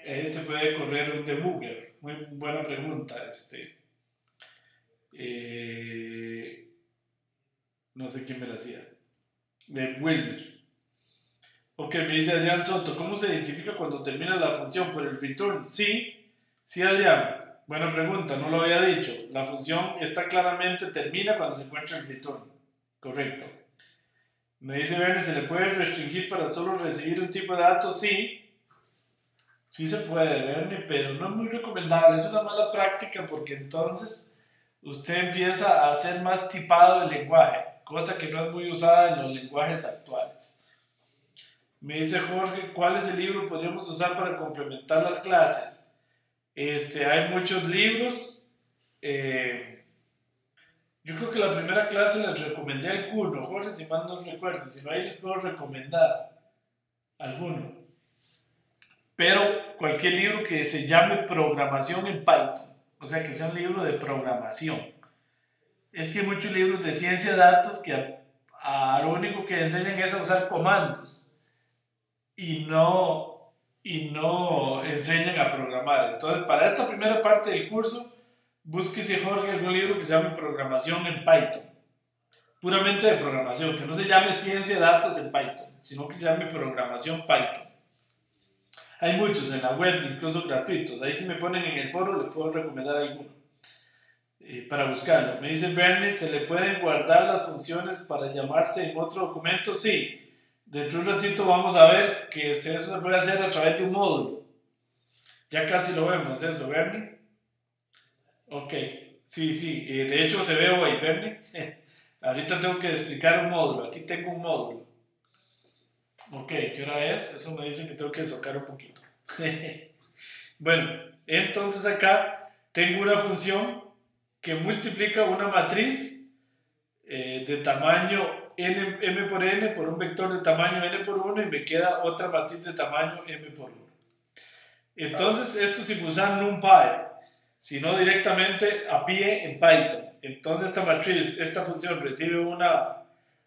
se puede correr un debugger. Muy buena pregunta. No sé quién me la hacía. De Wilmer. Ok, me dice Adrián Soto, ¿cómo se identifica cuando termina la función por el return? Sí, Adrián. Buena pregunta, no lo había dicho. La función está claramente termina cuando se encuentra el return. Correcto. Me dice Bernie, ¿se le puede restringir para solo recibir un tipo de datos? Sí se puede, Bernie, pero no es muy recomendable. Es una mala práctica porque entonces usted empieza a hacer más tipado el lenguaje, cosa que no es muy usada en los lenguajes actuales. Me dice Jorge, ¿cuál es el libro que podríamos usar para complementar las clases? Hay muchos libros. Yo creo que la primera clase les recomendé alguno, Jorge, si mal no recuerdo. Si no, ahí les puedo recomendar alguno. Pero cualquier libro que se llame Programación en Python, o sea, que sea un libro de programación. Es que hay muchos libros de ciencia de datos que lo único que enseñan es a usar comandos y no enseñan a programar. Entonces, para esta primera parte del curso, búsquese, Jorge, algún libro que se llame Programación en Python. Puramente de programación, que no se llame ciencia de datos en Python, sino que se llame Programación Python. Hay muchos en la web, incluso gratuitos. Ahí si me ponen en el foro, les puedo recomendar alguno para buscarlo. Me dice Bernie, ¿se le pueden guardar las funciones para llamarse en otro documento? Sí. Dentro de un ratito vamos a ver que eso se puede hacer a través de un módulo. Ya casi lo vemos eso, Bernie. Ok, sí. De hecho se ve hoy, Bernie. Ahorita tengo que explicar un módulo. Aquí tengo un módulo. Ok, ¿qué hora es? Eso me dice que tengo que socar un poquito. Bueno, entonces acá tengo una función que multiplica una matriz de tamaño m por n por un vector de tamaño n por 1 y me queda otra matriz de tamaño m por 1. Entonces, esto sin usar NumPy, sino directamente a pie en Python. Entonces, esta matriz, esta función recibe una...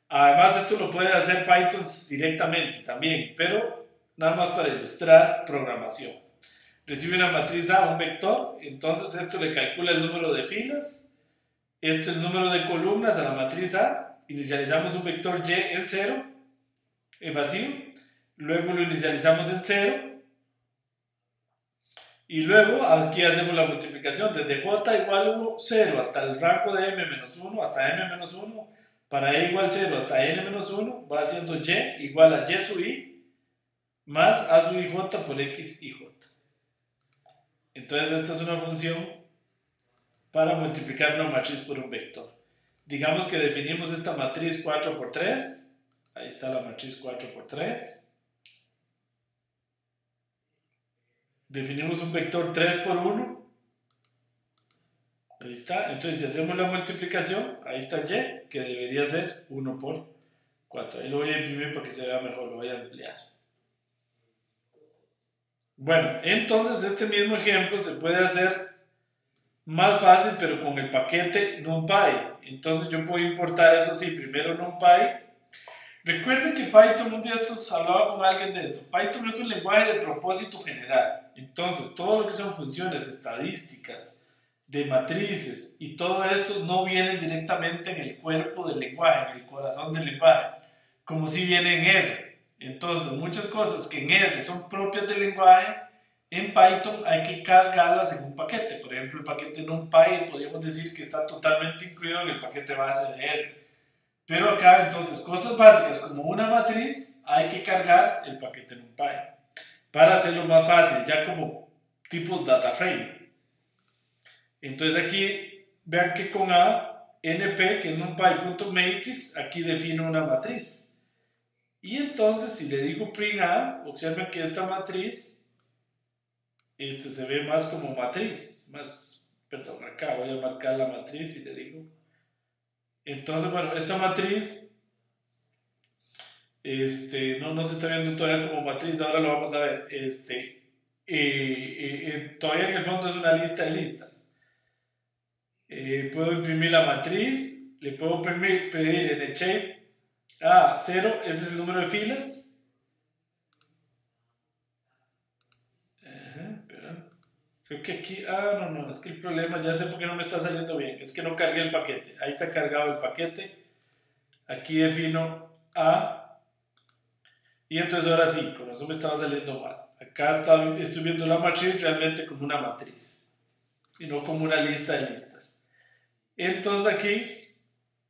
Además, esto lo puede hacer Python directamente también, pero nada más para ilustrar programación. Recibe una matriz A, un vector, entonces esto le calcula el número de filas, esto es el número de columnas a la matriz A, inicializamos un vector Y en 0, en vacío, luego lo inicializamos en 0, y luego aquí hacemos la multiplicación desde J igual 0 hasta el rango de m-1 hasta m-1, para e igual 0 hasta n-1, va haciendo y igual a y sub i más a sub ij por x ij. Entonces esta es una función para multiplicar una matriz por un vector. Digamos que definimos esta matriz 4 por 3. Ahí está la matriz 4 por 3. Definimos un vector 3 por 1. Ahí está. Entonces si hacemos la multiplicación, ahí está y, que debería ser 1 por 4. Ahí lo voy a imprimir para que se vea mejor, lo voy a ampliar. Bueno, entonces este mismo ejemplo se puede hacer más fácil, pero con el paquete NumPy. Entonces yo puedo importar, eso sí, primero NumPy. Recuerden que Python, un día hablaba con alguien de esto. Python es un lenguaje de propósito general. Entonces, todo lo que son funciones estadísticas, de matrices y todo esto no viene directamente en el cuerpo del lenguaje, en el corazón del lenguaje, como si viene en R. Entonces, muchas cosas que en R son propias del lenguaje, en Python hay que cargarlas en un paquete. Por ejemplo, el paquete NumPy podríamos decir que está totalmente incluido en el paquete base de R. Pero acá, entonces, cosas básicas como una matriz, hay que cargar el paquete NumPy para hacerlo más fácil, ya como tipo data frame. Entonces aquí, vean que con A, np, que es numpy.matrix, aquí defino una matriz. Y entonces, si le digo print A, observen que esta matriz este se ve más como matriz, perdón, acá voy a marcar la matriz y le digo. Entonces, bueno, esta matriz, no se está viendo todavía como matriz, ahora lo vamos a ver. Todavía en el fondo es una lista de listas. Puedo imprimir la matriz, le puedo pedir en el shape 0, ese es el número de filas. Creo que aquí, no, es que el problema, ya sé por qué no me está saliendo bien, es que no cargué el paquete, ahí está cargado el paquete, aquí defino A, y entonces ahora sí, con eso me estaba saliendo mal. Acá estoy viendo la matriz realmente como una matriz, y no como una lista de listas. Entonces aquí,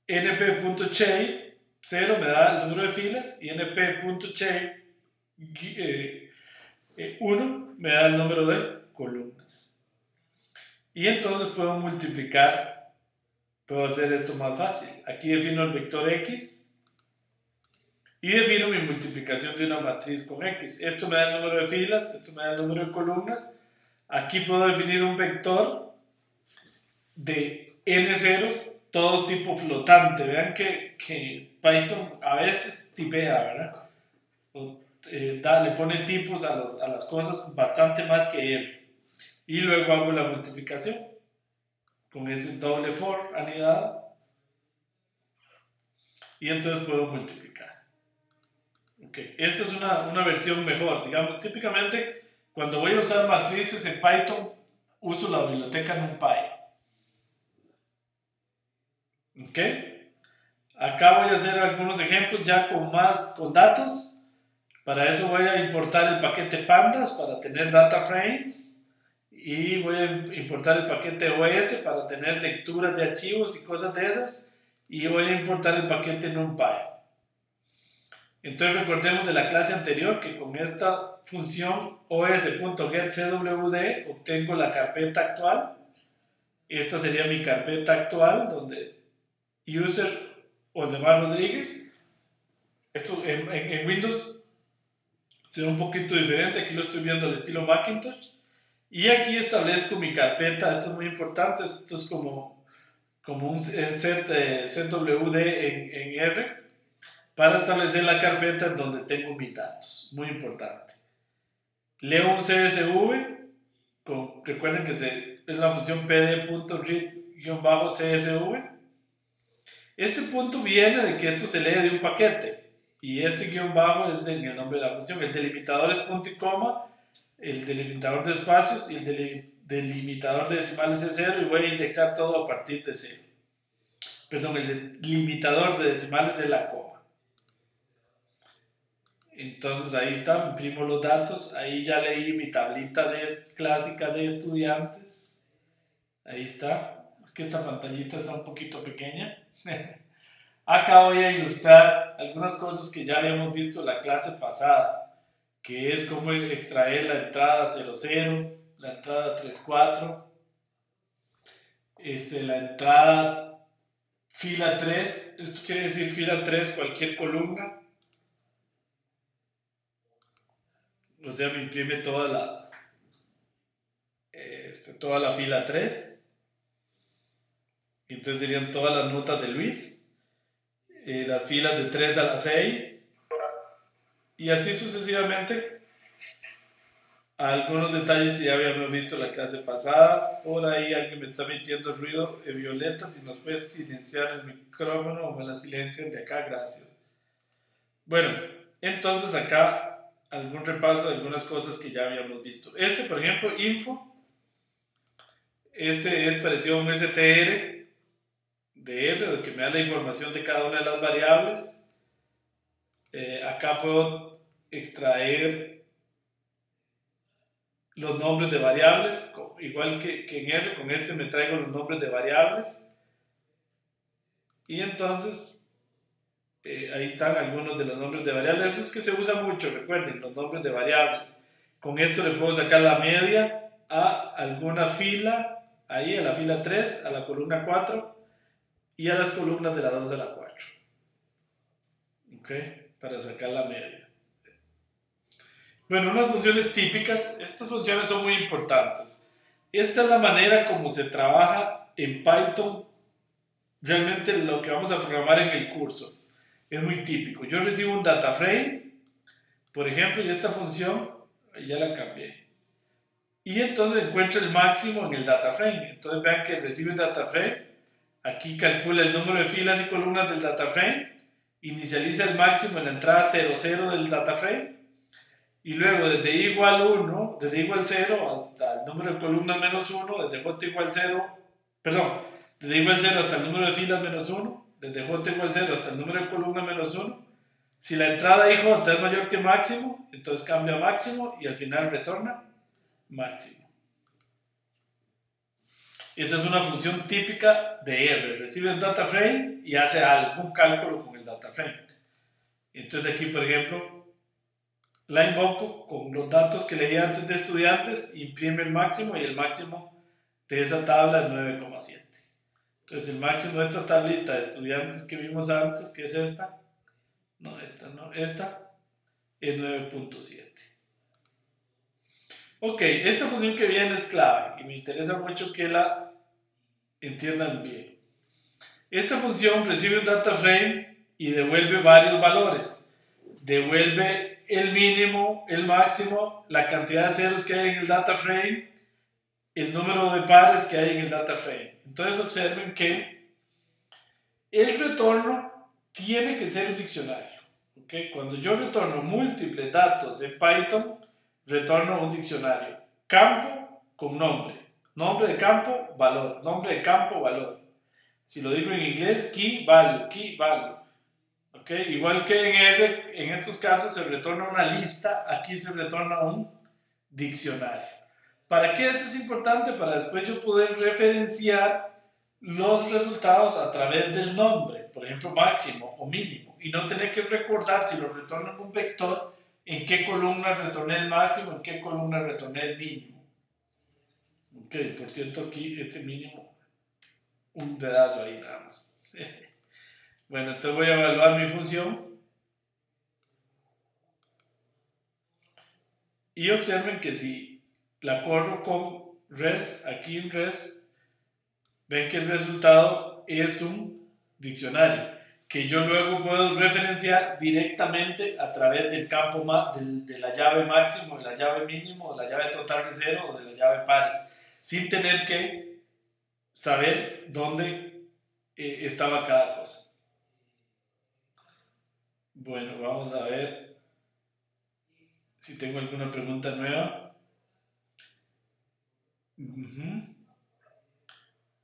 np.shape 0 me da el número de filas, y np.shape 1 me da el número de columnas. Y entonces puedo multiplicar, puedo hacer esto más fácil. Aquí defino el vector X y defino mi multiplicación de una matriz con X. Esto me da el número de filas, esto me da el número de columnas. Aquí puedo definir un vector de n ceros, todos tipo flotante. Vean que Python a veces tipea, ¿verdad? Le pone tipos a las cosas bastante más que él. Y luego hago la multiplicación con ese doble for anidado. Y entonces puedo multiplicar. Okay. Esta es una versión mejor. Digamos, típicamente cuando voy a usar matrices en Python, uso la biblioteca NumPy. Ok. Acá voy a hacer algunos ejemplos ya con datos. Para eso voy a importar el paquete pandas para tener data frames y voy a importar el paquete OS para tener lecturas de archivos y cosas de esas y voy a importar el paquete NumPy. Entonces recordemos de la clase anterior que con esta función os.getCwd obtengo la carpeta actual. Esta sería mi carpeta actual donde user Oldemar Rodríguez. Esto en Windows será un poquito diferente, aquí lo estoy viendo al estilo Macintosh. Y aquí establezco mi carpeta, esto es muy importante, esto es como un ZWD en R, para establecer la carpeta en donde tengo mis datos, muy importante. Leo un CSV, recuerden que es la función pd.read-csv. Este punto viene de que esto se lee de un paquete. Y este guión bajo es en el nombre de la función. El delimitador es punto y coma, el delimitador de espacios y el delimitador de decimales es 0 y voy a indexar todo a partir de 0. Perdón, el delimitador de decimales es la coma. Entonces ahí está, imprimo los datos, ahí ya leí mi tablita clásica de estudiantes. Ahí está, es que esta pantallita está un poquito pequeña. Acá voy a ilustrar algunas cosas que ya habíamos visto en la clase pasada, que es cómo extraer la entrada 00, la entrada 34, la entrada fila 3, esto quiere decir fila 3 cualquier columna, o sea me imprime toda la fila 3, entonces serían todas las notas de Luis. Las filas de 3 a la 6 y así sucesivamente. Algunos detalles que ya habíamos visto en la clase pasada. Por ahí alguien me está metiendo ruido de violeta. Si nos puedes silenciar el micrófono o me la silencian de acá, gracias. Bueno, entonces acá algún repaso de algunas cosas que ya habíamos visto. Por ejemplo, info. Es parecido a un str de R, que me da la información de cada una de las variables. Acá puedo extraer los nombres de variables, igual que en R, con me traigo los nombres de variables. Y entonces, ahí están algunos de los nombres de variables. Eso es que se usa mucho, recuerden, los nombres de variables. Con esto le puedo sacar la media a alguna fila, ahí a la fila 3, a la columna 4, y a las columnas de la 2 a la 4, ¿ok? Para sacar la media. Bueno, unas funciones típicas, estas funciones son muy importantes. Esta es la manera como se trabaja en Python, realmente lo que vamos a programar en el curso. Es muy típico. Yo recibo un data frame, por ejemplo, y esta función, ya la cambié. Y entonces encuentro el máximo en el data frame. Entonces vean que recibe el data frame, aquí calcula el número de filas y columnas del data frame, inicializa el máximo en la entrada 00 del data frame, y luego desde i igual 1, desde i igual 0 hasta el número de columnas menos 1, desde j igual 0, perdón, desde i igual 0 hasta el número de filas menos 1, desde j igual 0 hasta el número de columnas menos 1. Si la entrada ij es mayor que máximo, entonces cambia a máximo y al final retorna máximo. Esa es una función típica de R. Recibe el data frame y hace algún cálculo con el data frame. Entonces aquí, por ejemplo, la invoco con los datos que le di antes de estudiantes, imprime el máximo y el máximo de esa tabla es 9,7. Entonces el máximo de esta tablita de estudiantes que vimos antes, que es esta, no, esta no, esta es 9,7. Ok, esta función que viene es clave y me interesa mucho que la entiendan bien. Esta función recibe un data frame y devuelve varios valores. Devuelve el mínimo, el máximo, la cantidad de ceros que hay en el data frame, el número de pares que hay en el data frame. Entonces observen que el retorno tiene que ser un diccionario. ¿Okay? Cuando yo retorno múltiples datos en Python, retorno un diccionario. Campo con nombre. Nombre de campo, valor. Nombre de campo, valor. Si lo digo en inglés, key, value, key, value. ¿Okay? Igual que en R, en estos casos se retorna una lista, aquí se retorna un diccionario. ¿Para qué eso es importante? Para después yo poder referenciar los resultados a través del nombre, por ejemplo, máximo o mínimo, y no tener que recordar si lo retorno en un vector, en qué columna retorné el máximo, en qué columna retorné el mínimo. Ok, por cierto, aquí este mínimo, un dedazo ahí nada más. Bueno, entonces voy a evaluar mi función. Y observen que si la corro con res, aquí en res, ven que el resultado es un diccionario que yo luego puedo referenciar directamente a través del campo de la llave máximo, de la llave mínimo, de la llave total de 0 o de la llave pares, sin tener que saber dónde estaba cada cosa. Bueno, vamos a ver si tengo alguna pregunta nueva.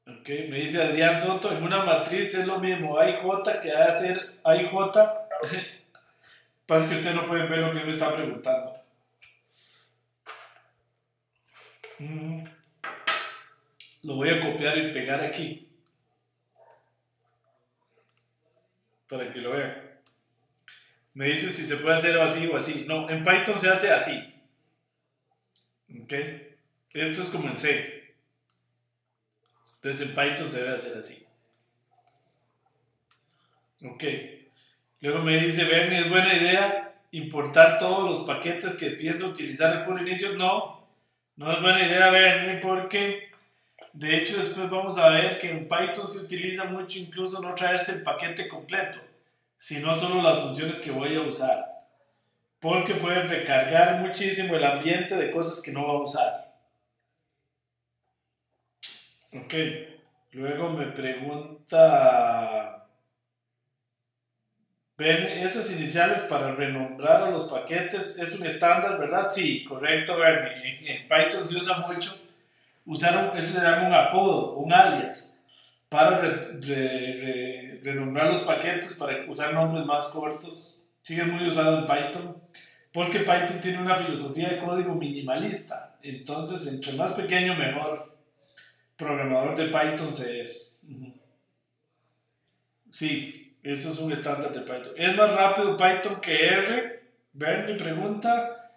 Ok, me dice Adrián Soto, en una matriz es lo mismo, hay J que ha de ser hay J. Pasa que usted no puede ver lo que él me está preguntando. Lo voy a copiar y pegar aquí para que lo vean. Me dice si se puede hacer así o así. No, en Python se hace así. Ok, esto es como en C. Entonces en Python se debe hacer así. Ok. Luego me dice, Bernie, ¿es buena idea importar todos los paquetes que pienso utilizar en puro inicio? No, no es buena idea, Bernie, porque de hecho después vamos a ver que en Python se utiliza mucho incluso no traerse el paquete completo, sino solo las funciones que voy a usar. Porque puede recargar muchísimo el ambiente de cosas que no va a usar. Ok, luego me pregunta... ¿Ven esas iniciales para renombrar a los paquetes? ¿Es un estándar, verdad? Sí, correcto, Bernie. En Python se usa mucho eso se llama un apodo, un alias, para renombrar los paquetes, para usar nombres más cortos. Sigue muy usado en Python, porque Python tiene una filosofía de código minimalista. Entonces, entre más pequeño, mejor. Programador de Python se es. Sí, eso es un estándar de Python. ¿Es más rápido Python que R? Bernie pregunta.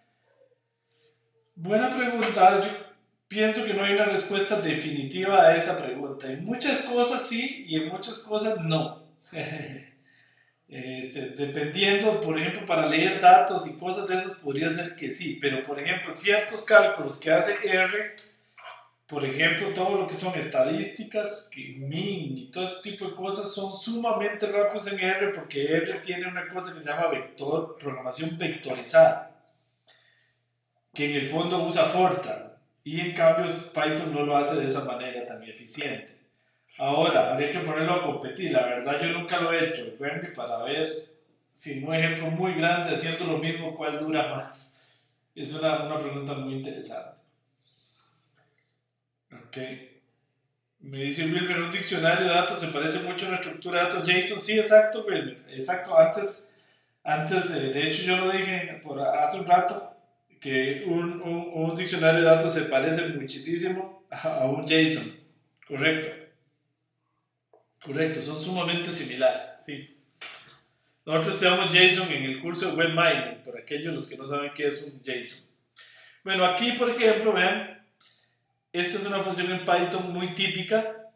Buena pregunta. Yo pienso que no hay una respuesta definitiva a esa pregunta. En muchas cosas sí y en muchas cosas no. Dependiendo, por ejemplo, para leer datos y cosas de esas podría ser que sí, pero por ejemplo, ciertos cálculos que hace R, por ejemplo, todo lo que son estadísticas, min y todo ese tipo de cosas son sumamente rápidos en R porque R tiene una cosa que se llama programación vectorizada, que en el fondo usa Fortran y en cambio Python no lo hace de esa manera tan eficiente. Ahora, habría que ponerlo a competir. La verdad, yo nunca lo he hecho, Bernie, para ver si en un ejemplo muy grande haciendo lo mismo, ¿cuál dura más? Es una pregunta muy interesante. Ok. Me dice Wilmer, un diccionario de datos se parece mucho a una estructura de datos JSON. Sí, exacto, Wilmer. Exacto. De hecho, yo lo dije por hace un rato, que un diccionario de datos se parece muchísimo a un JSON. Correcto. Correcto, son sumamente similares. Sí. Nosotros estudiamos JSON en el curso de Web Mining, por aquellos los que no saben qué es un JSON. Bueno, aquí, por ejemplo, vean, esta es una función en Python muy típica.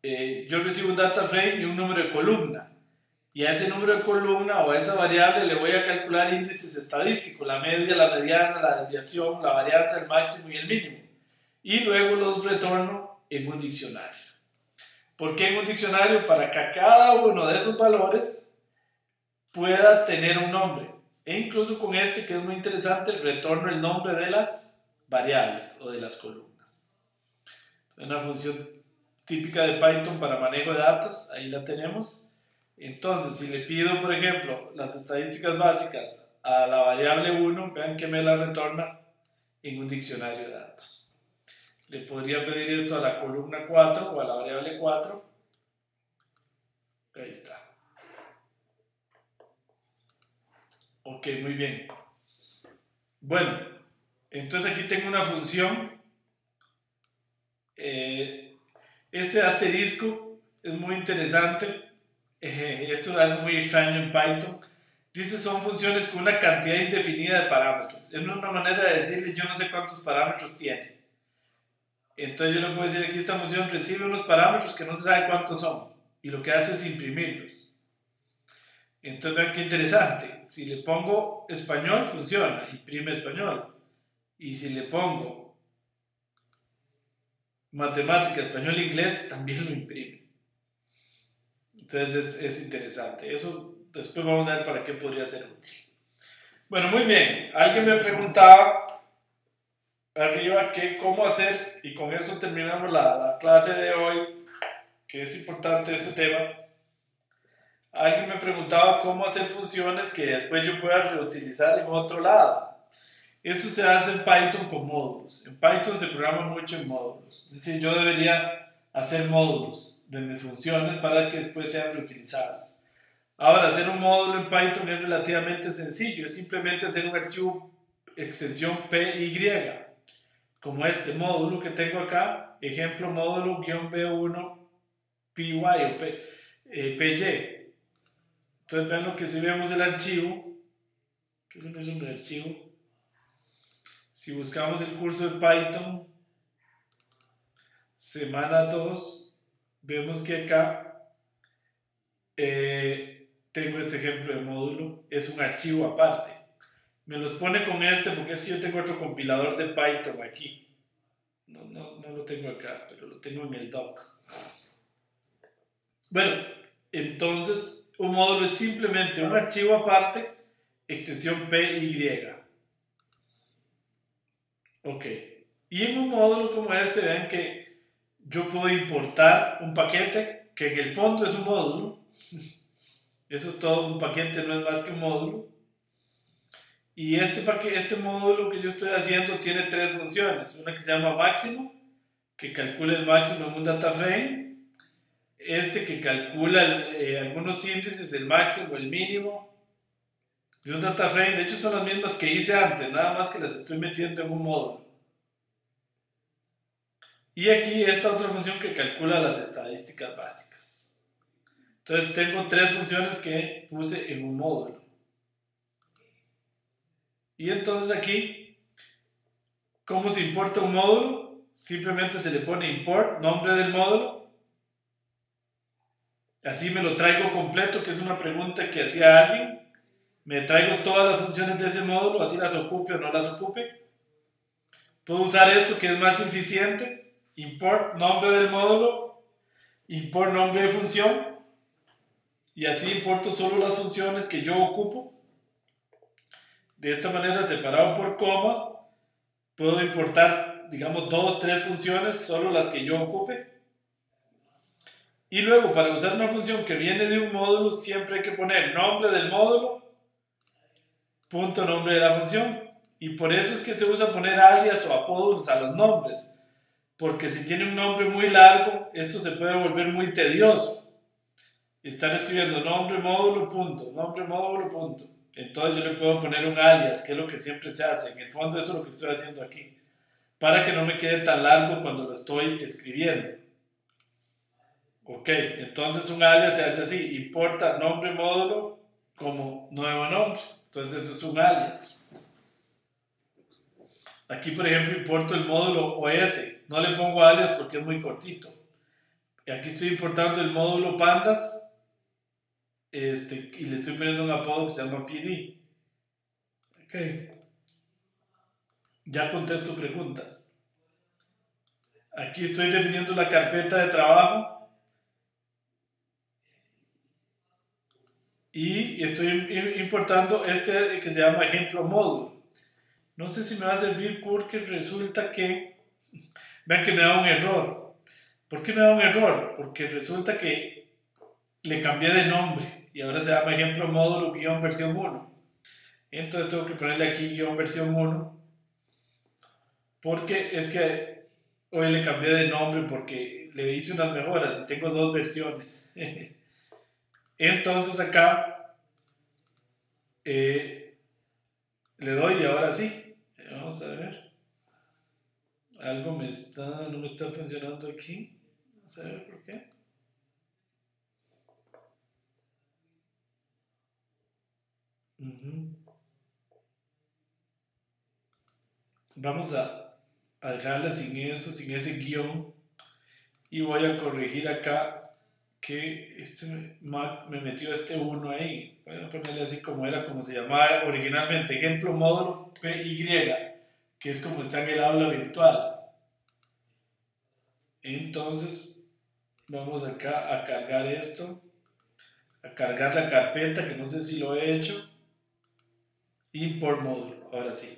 Yo recibo un data frame y un número de columna. Y a ese número de columna o a esa variable le voy a calcular índices estadísticos, la media, la mediana, la desviación, la varianza, el máximo y el mínimo. Y luego los retorno en un diccionario. ¿Por qué en un diccionario? Para que cada uno de esos valores pueda tener un nombre. E incluso con este, que es muy interesante, retorno el nombre de las variables o de las columnas. Una función típica de Python para manejo de datos, ahí la tenemos. Entonces, si le pido, por ejemplo, las estadísticas básicas a la variable 1, vean que me la retorna en un diccionario de datos. Le podría pedir esto a la columna 4 o a la variable 4. Ahí está. Ok, muy bien. Bueno, entonces aquí tengo una función. Este asterisco es muy interesante. Esto es algo muy extraño en Python. Dice son funciones con una cantidad indefinida de parámetros. Es una manera de decirle yo no sé cuántos parámetros tiene. Entonces yo le puedo decir aquí esta función recibe unos parámetros que no se sabe cuántos son. Y lo que hace es imprimirlos. Entonces vean qué interesante. Si le pongo español, funciona, imprime español. Y si le pongo matemática, español, inglés, también lo imprime. Entonces es interesante. Eso después vamos a ver para qué podría ser útil. Bueno, muy bien. Alguien me preguntaba arriba que cómo hacer, y con eso terminamos la clase de hoy, que es importante este tema. Alguien me preguntaba cómo hacer funciones que después yo pueda reutilizar en otro lado. Esto se hace en Python con módulos. En Python se programa mucho en módulos. Es decir, yo debería hacer módulos de mis funciones para que después sean reutilizadas. Ahora, hacer un módulo en Python es relativamente sencillo. Es simplemente hacer un archivo extensión PY, como este módulo que tengo acá, ejemplo módulo-B1 PY o PY. Entonces vean lo que si vemos el archivo, que eso no es un archivo. Si buscamos el curso de Python, semana 2, vemos que acá tengo este ejemplo de módulo, es un archivo aparte. Me los pone con este porque es que yo tengo otro compilador de Python aquí. No lo tengo acá, pero lo tengo en el doc. Bueno, entonces un módulo es simplemente un archivo aparte, extensión PY. Ok. Y en un módulo como este, vean que yo puedo importar un paquete que en el fondo es un módulo. Eso es todo, un paquete no es más que un módulo. Y este módulo que yo estoy haciendo tiene tres funciones. Una que se llama máximo, que calcula el máximo en un data frame. Este que calcula algunos índices, el máximo, el mínimo de un data frame. De hecho son las mismas que hice antes, nada más que las estoy metiendo en un módulo. Y aquí esta otra función que calcula las estadísticas básicas. Entonces tengo tres funciones que puse en un módulo. Y entonces aquí, ¿cómo se importa un módulo? Simplemente se le pone import, nombre del módulo, Así me lo traigo completo, que es una pregunta que hacía alguien. Me traigo todas las funciones de ese módulo, así las ocupe o no las ocupe. Puedo usar esto que es más eficiente. Import nombre del módulo, import nombre de función. Y así importo solo las funciones que yo ocupo. De esta manera, separado por coma, puedo importar, digamos, 2, 3 funciones, solo las que yo ocupe. Y luego, para usar una función que viene de un módulo, siempre hay que poner nombre del módulo, punto nombre de la función. Y por eso es que se usa poner alias o apodos a los nombres. Porque si tiene un nombre muy largo, esto se puede volver muy tedioso. Estar escribiendo nombre módulo punto, nombre módulo punto. Entonces yo le puedo poner un alias, que es lo que siempre se hace. En el fondo eso es lo que estoy haciendo aquí. Para que no me quede tan largo cuando lo estoy escribiendo. Ok, entonces un alias se hace así. Importa nombre módulo como nuevo nombre. Entonces eso es un alias. Aquí por ejemplo importo el módulo OS. No le pongo alias porque es muy cortito. Y aquí estoy importando el módulo pandas. Y le estoy poniendo un apodo que se llama PD. Ok. Ya contesto preguntas. Aquí estoy definiendo la carpeta de trabajo. Y estoy importando este que se llama ejemplo módulo. No sé si me va a servir porque resulta que... Vean que me da un error. ¿Por qué me da un error? Porque resulta que le cambié de nombre. Y ahora se llama ejemplo módulo guión versión 1. Entonces tengo que ponerle aquí guión versión 1. Porque es que hoy le cambié de nombre porque le hice unas mejoras y tengo 2 versiones. Entonces acá le doy y ahora sí. Vamos a ver. Algo no me está funcionando aquí. Vamos a ver por qué. Vamos a dejarla sin eso, sin ese guión. Y voy a corregir acá que Mac me metió este 1 ahí. Voy a ponerle así como era, como se llamaba originalmente. Ejemplo módulo PY, que es como está en el aula virtual. Entonces, vamos acá a cargar esto. A cargar la carpeta, que no sé si lo he hecho. Import módulo, ahora sí.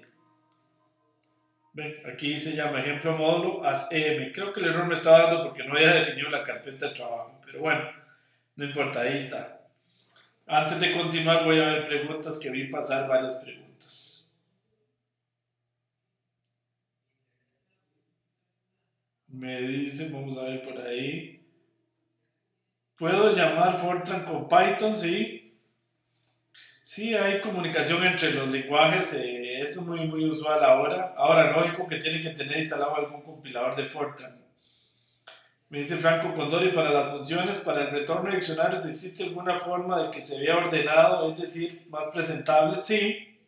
Ven, aquí se llama ejemplo módulo as em. Creo que el error me está dando porque no había definido la carpeta de trabajo. Pero bueno, no importa, ahí está. Antes de continuar voy a ver preguntas que vi pasar varias preguntas. Me dicen, vamos a ver por ahí. ¿Puedo llamar Fortran con Python? Sí. Sí, hay comunicación entre los lenguajes. Eso es muy, muy usual ahora. Ahora, lógico que tiene que tener instalado algún compilador de Fortran. Me dice Franco Condori, para las funciones, para el retorno de diccionarios, ¿existe alguna forma de que se vea ordenado, es decir, más presentable? Sí,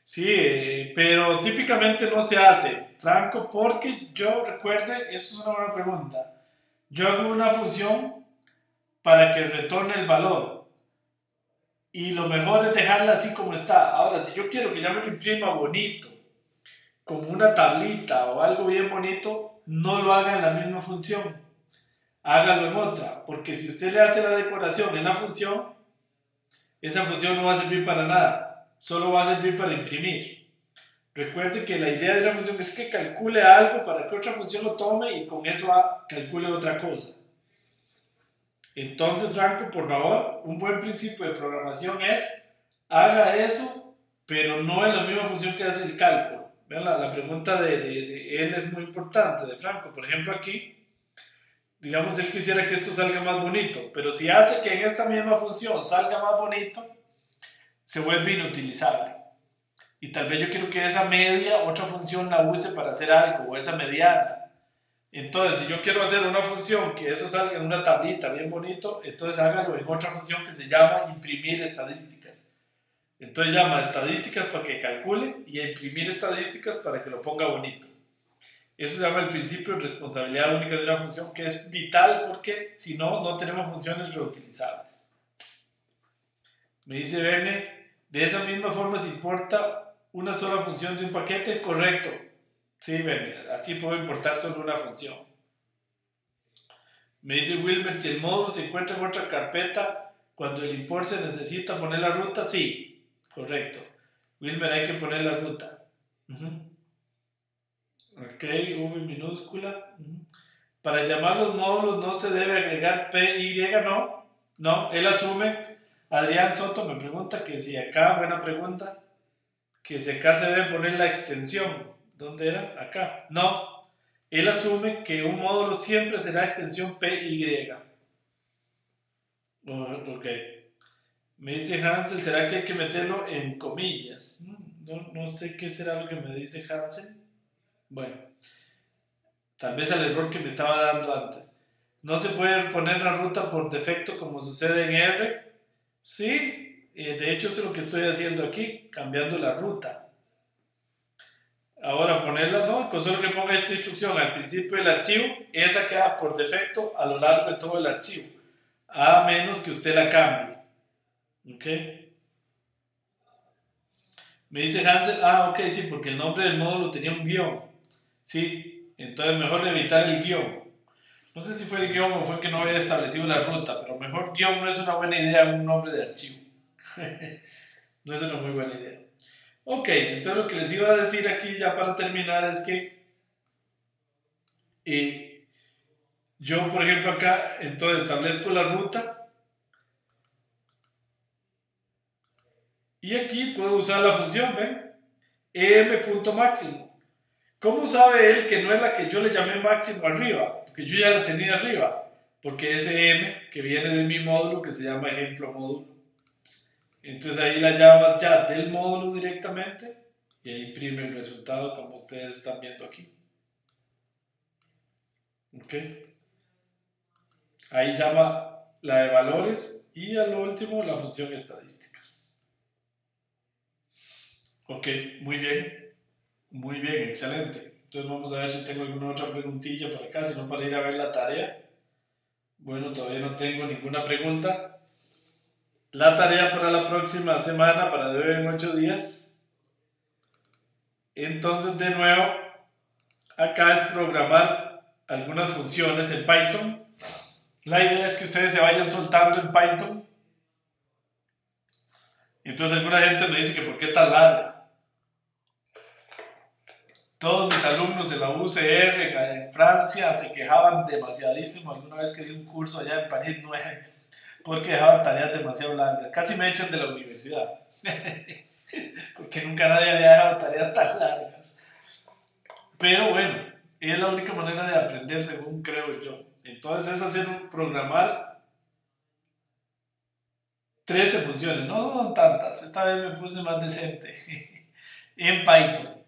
sí, pero típicamente no se hace, Franco, porque yo recuerde, eso es una buena pregunta. Yo hago una función para que retorne el valor y lo mejor es dejarla así como está. Ahora, si yo quiero que ya me lo imprima bonito, como una tablita o algo bien bonito, no lo haga en la misma función. Hágalo en otra, porque si usted le hace la decoración en la función, esa función no va a servir para nada, solo va a servir para imprimir. Recuerde que la idea de la función es que calcule algo para que otra función lo tome y con eso calcule otra cosa. Entonces, Franco, por favor, un buen principio de programación es haga eso, pero no en la misma función que hace el cálculo. Vean, la pregunta de él es muy importante, de Franco. Por ejemplo, aquí digamos, él quisiera que esto salga más bonito, pero si hace que en esta misma función salga más bonito, se vuelve inutilizable. Y tal vez yo quiero que esa media, otra función la use para hacer algo, o esa mediana. Entonces, si yo quiero hacer una función que eso salga en una tablita bien bonito, entonces hágalo en otra función que se llama imprimir estadísticas. Entonces llama estadísticas para que calcule y a imprimir estadísticas para que lo ponga bonito. Eso se llama el principio de responsabilidad única de una función, que es vital porque si no, no tenemos funciones reutilizables. Me dice Verne, de esa misma forma se importa una sola función de un paquete, correcto. Sí, Verne, así puedo importar solo una función. Me dice Wilmer, si el módulo se encuentra en otra carpeta, cuando el import se necesita poner la ruta, sí, correcto. Wilmer, hay que poner la ruta. Ok, V minúscula. Para llamar los módulos no se debe agregar PY, no. No, él asume. Adrián Soto me pregunta que si acá, buena pregunta, que si acá se debe poner la extensión. ¿Dónde era? Acá. No, él asume que un módulo siempre será extensión PY. Ok. Me dice Hansel, ¿será que hay que meterlo en comillas? No sé qué será lo que me dice Hansel. Bueno, tal vez al error que me estaba dando antes. ¿No se puede poner la ruta por defecto como sucede en R? Sí, de hecho eso es lo que estoy haciendo aquí, cambiando la ruta. Ahora ponerla, no, con solo que ponga esta instrucción al principio del archivo, esa queda por defecto a lo largo de todo el archivo, a menos que usted la cambie. ¿Ok? Me dice Hansel, ok, sí, porque el nombre del módulo tenía un guión. Sí, entonces mejor evitar el guión. No sé si fue el guión o fue que no había establecido la ruta, pero mejor guión no es una buena idea un nombre de archivo. No es una muy buena idea. Ok, entonces lo que les iba a decir aquí ya para terminar es que yo, por ejemplo, acá, entonces establezco la ruta y aquí puedo usar la función, ¿ven? em.máximo. ¿Cómo sabe él que no es la que yo le llamé máximo arriba? Porque yo ya la tenía arriba. Porque ese m que viene de mi módulo que se llama ejemplo módulo. Entonces ahí la llamas ya del módulo directamente y ahí imprime el resultado como ustedes están viendo aquí. ¿Ok? Ahí llama la de valores y a lo último la función estadísticas. Ok, muy bien, excelente. Entonces vamos a ver si tengo alguna otra preguntilla por acá, si no para ir a ver la tarea. Bueno, todavía no tengo ninguna pregunta. La tarea para la próxima semana, para de hoy en 8 días. Entonces, de nuevo, acá es programar algunas funciones en Python. La idea es que ustedes se vayan soltando en Python. Entonces, alguna gente me dice que ¿por qué tan larga? Todos mis alumnos en la UCR en Francia se quejaban demasiadísimo alguna vez que di un curso allá en París 9 porque dejaban tareas demasiado largas. Casi me echan de la universidad porque nunca nadie había dejado tareas tan largas. Pero bueno, es la única manera de aprender según creo yo. Entonces es hacer programar 13 funciones, no tantas, esta vez me puse más decente en Python.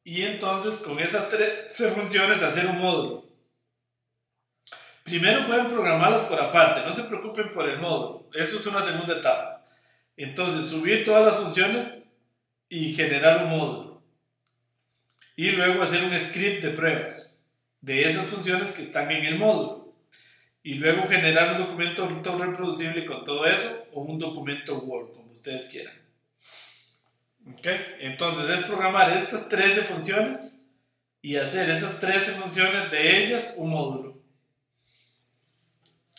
Y entonces con esas 13 funciones hacer un módulo. Primero pueden programarlas por aparte, no se preocupen por el módulo, eso es una segunda etapa. Entonces subir todas las funciones y generar un módulo. Y luego hacer un script de pruebas de esas funciones que están en el módulo. Y luego generar un documento autorreproducible con todo eso o un documento Word, como ustedes quieran. ¿Ok? Entonces es programar estas 13 funciones y hacer esas 13 funciones de ellas un módulo.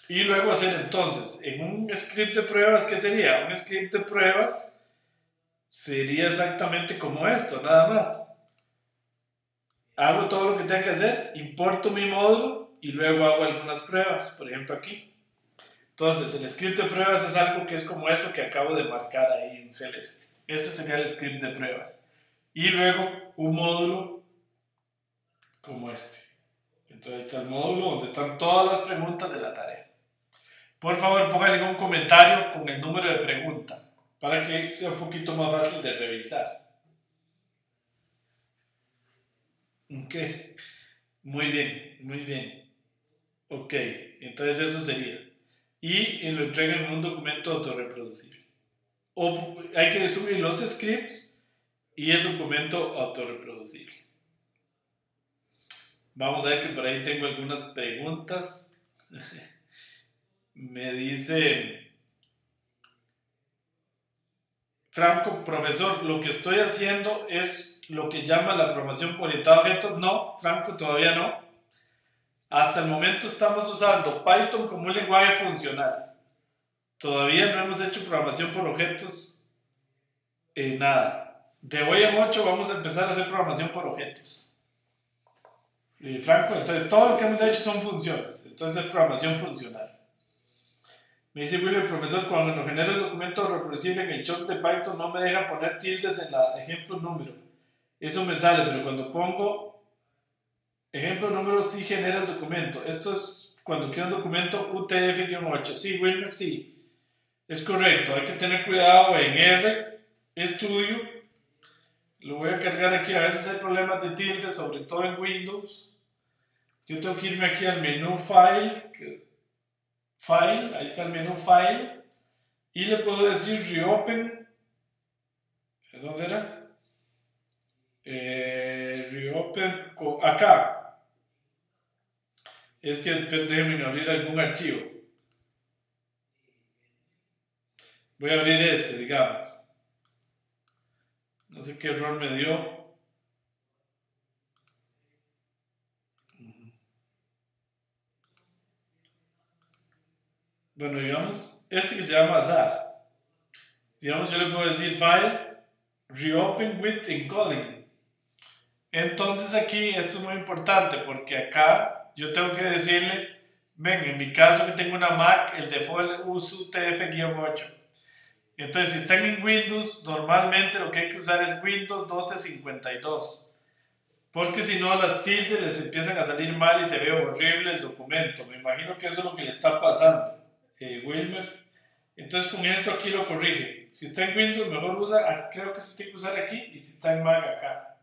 Y luego hacer entonces, en un script de pruebas, ¿qué sería? Un script de pruebas sería exactamente como esto, nada más. Hago todo lo que tenga que hacer, importo mi módulo y luego hago algunas pruebas, por ejemplo aquí. Entonces, el script de pruebas es algo que es como eso que acabo de marcar ahí en celeste. Este sería el script de pruebas. Y luego un módulo como este. Entonces está el módulo donde están todas las preguntas de la tarea. Por favor, pónganle un comentario con el número de pregunta para que sea un poquito más fácil de revisar. Ok, muy bien. Ok, entonces eso sería. Y lo entregan en un documento autorreproducible. O hay que subir los scripts y el documento autorreproducible. Vamos a ver que por ahí tengo algunas preguntas. Me dice Franco, profesor, lo que estoy haciendo es lo que llama la programación por orientada a objetos. No, Franco, todavía no. Hasta el momento estamos usando Python como un lenguaje funcional. Todavía no hemos hecho programación por objetos, nada. De hoy en 8 vamos a empezar a hacer programación por objetos. Franco, entonces todo lo que hemos hecho son funciones. Entonces es programación funcional. Me dice William, profesor, cuando genero el documento reproducible en el shop de Python no me deja poner tildes en la ejemplo número. Eso me sale, pero cuando pongo ejemplo número sí genera el documento. Esto es cuando queda un documento UTF-8. Sí, Wilmer, sí. Es correcto, hay que tener cuidado en R, estudio. Lo voy a cargar aquí, a veces hay problemas de tilde, sobre todo en Windows. Yo tengo que irme aquí al menú File, ahí está el menú File, y le puedo decir Reopen. ¿Dónde era? Reopen, acá. Es que déjenme abrir algún archivo. Voy a abrir este, digamos. No sé qué error me dio. Bueno, digamos, este que se llama azar. Digamos, yo le puedo decir File, Reopen with Encoding. Entonces aquí esto es muy importante porque acá yo tengo que decirle, ven, en mi caso que tengo una Mac, el default uso UTF-8. Entonces si están en Windows, normalmente lo que hay que usar es Windows 1252. Porque si no las tildes les empiezan a salir mal y se ve horrible el documento. Me imagino que eso es lo que le está pasando, Wilmer. Entonces con esto aquí lo corrige. Si está en Windows mejor usa, creo que se tiene que usar aquí, y si está en Mac acá.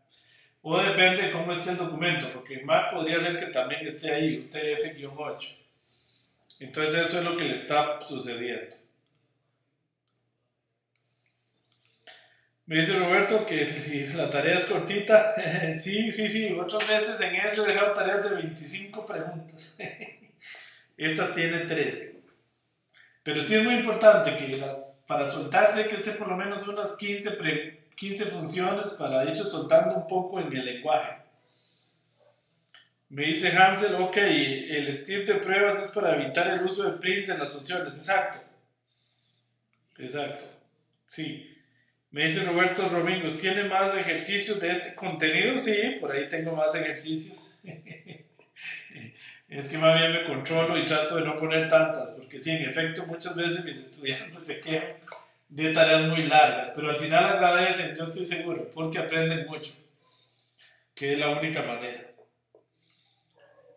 O depende de cómo esté el documento, porque en Mac podría ser que también esté ahí, UTF-8. Entonces eso es lo que le está sucediendo. Me dice Roberto que si la tarea es cortita. Sí, otras veces en él he dejado tareas de 25 preguntas. Esta tiene 13. Pero sí es muy importante que para soltarse hay que hacer por lo menos unas 15 funciones para ir soltando un poco en el lenguaje. Me dice Hansel, ok, el script de pruebas es para evitar el uso de prints en las funciones. Exacto. Sí. Me dice Roberto Domingos, ¿tiene más ejercicios de este contenido? Sí, por ahí tengo más ejercicios. Es que más bien me controlo y trato de no poner tantas, porque sí, en efecto, muchas veces mis estudiantes se quejan de tareas muy largas, pero al final agradecen, yo estoy seguro, porque aprenden mucho, que es la única manera.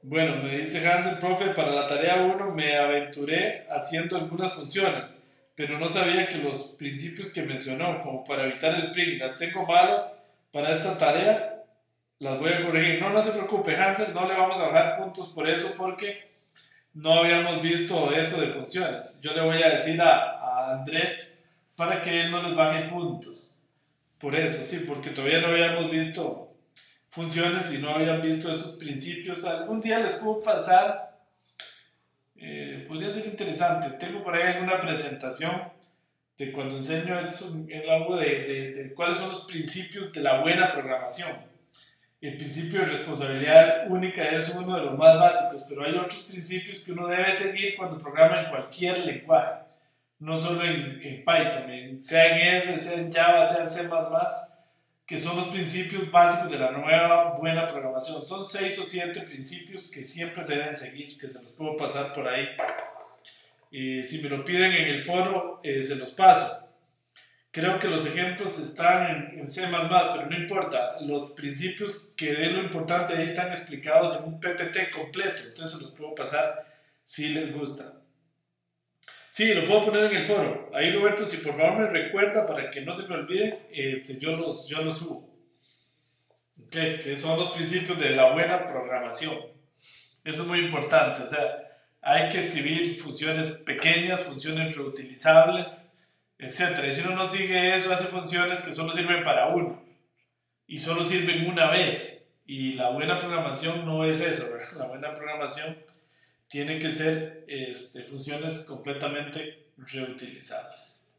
Bueno, me dice Hansel, profe, para la tarea 1 me aventuré haciendo algunas funciones, pero no sabía que los principios que mencionó, como para evitar el print, las tengo malas para esta tarea, las voy a corregir. No se preocupe, Hansel, no le vamos a bajar puntos por eso, porque no habíamos visto eso de funciones. Yo le voy a decir a Andrés para que él no les baje puntos. Por eso, sí, porque todavía no habíamos visto funciones y no habían visto esos principios. Algún día les puedo pasar, podría ser interesante. Tengo por ahí alguna presentación de cuando enseño eso, el algo de cuáles son los principios de la buena programación. El principio de responsabilidad única es uno de los más básicos, pero hay otros principios que uno debe seguir cuando programa en cualquier lenguaje, no solo en Python, sea en R, sea en Java, sea en C++, que son los principios básicos de la nueva buena programación. Son 6 o 7 principios que siempre se deben seguir, que se los puedo pasar por ahí. Si me lo piden en el foro, se los paso. Creo que los ejemplos están en C++, pero no importa. Los principios que es lo importante ahí están explicados en un PPT completo. Entonces se los puedo pasar si les gusta. Sí, lo puedo poner en el foro. Ahí Roberto, si por favor me recuerda para que no se me olvide, yo los subo. Okay, que son los principios de la buena programación. Eso es muy importante. O sea, hay que escribir funciones pequeñas, funciones reutilizables, etcétera. Y si uno no sigue eso, hace funciones que solo sirven para uno y solo sirven una vez Y la buena programación no es eso, ¿verdad? La buena programación tiene que ser funciones completamente reutilizables.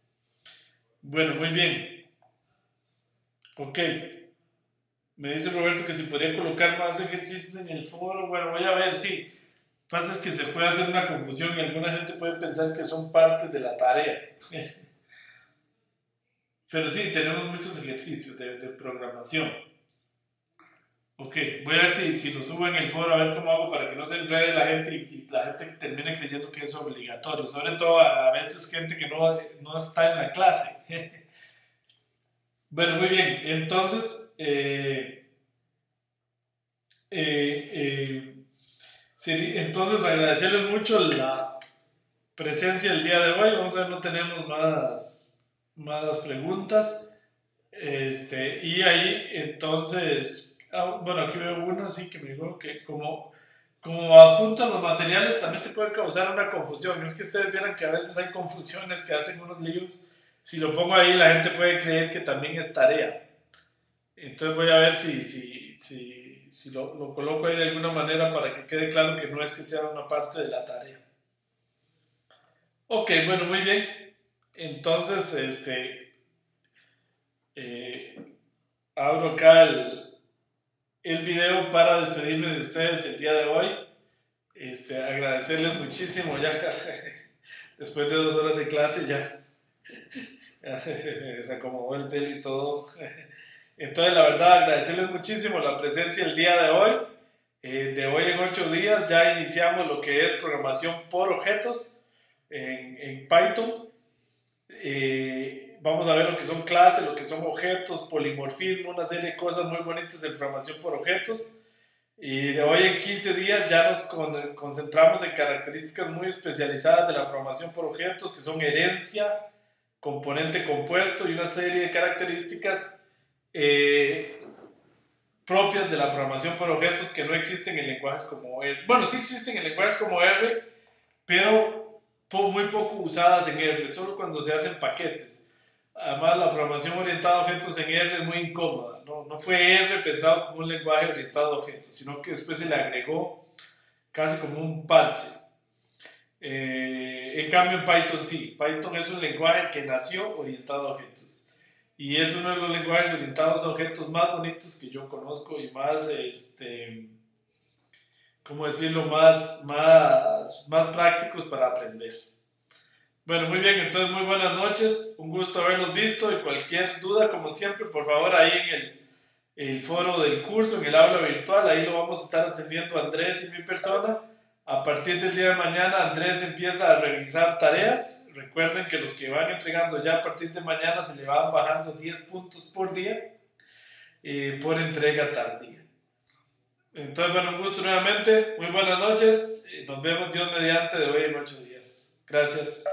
Bueno, muy bien. Ok. Me dice Roberto que si podría colocar más ejercicios en el foro. Bueno, voy a ver si. Pasa es que se puede hacer una confusión y alguna gente puede pensar que son partes de la tarea. Pero sí, tenemos muchos ejercicios de programación. Ok, voy a ver si lo subo en el foro, a ver cómo hago para que no se enrede la gente y la gente termine creyendo que es obligatorio. Sobre todo a veces gente que no está en la clase. Bueno, muy bien. Entonces, entonces agradecerles mucho la presencia el día de hoy. Vamos a ver, no tenemos más preguntas. Y ahí, entonces, bueno, aquí veo una, sí, que me dijo que como adjunto a los materiales también se puede causar una confusión. Es que ustedes vieran que a veces hay confusiones que hacen unos líos. Si lo pongo ahí, la gente puede creer que también es tarea. Entonces voy a ver si lo coloco ahí de alguna manera para que quede claro que no es que sea una parte de la tarea. Ok, bueno, muy bien. Entonces, abro acá el video para despedirme de ustedes el día de hoy. Agradecerles muchísimo ya después de 2 horas de clase ya se acomodó el pelo y todo. Entonces, la verdad, agradecerles muchísimo la presencia el día de hoy. De hoy en 8 días ya iniciamos lo que es programación por objetos en Python. Vamos a ver lo que son clases, lo que son objetos, polimorfismo, una serie de cosas muy bonitas en programación por objetos. Y de hoy en 15 días ya nos concentramos en características muy especializadas de la programación por objetos, que son herencia, componente compuesto y una serie de características propias de la programación por objetos que no existen en lenguajes como R. Bueno, sí existen en lenguajes como R, pero muy poco usadas en R, solo cuando se hacen paquetes. Además, la programación orientada a objetos en R es muy incómoda. No fue R pensado como un lenguaje orientado a objetos, sino que después se le agregó casi como un parche. En cambio, en Python sí. Python es un lenguaje que nació orientado a objetos. Y es uno de los lenguajes orientados a objetos más bonitos que yo conozco y más, ¿cómo decirlo?, más prácticos para aprender. Bueno, muy bien, entonces muy buenas noches, un gusto haberlos visto y cualquier duda, como siempre, por favor, ahí en el foro del curso, en el aula virtual, ahí lo vamos a estar atendiendo Andrés y mi persona. A partir del día de mañana, Andrés empieza a revisar tareas. Recuerden que los que van entregando ya a partir de mañana se le van bajando 10 puntos por día por entrega tardía. Entonces, bueno, un gusto nuevamente, muy buenas noches, nos vemos Dios mediante de hoy en 8 días. Gracias.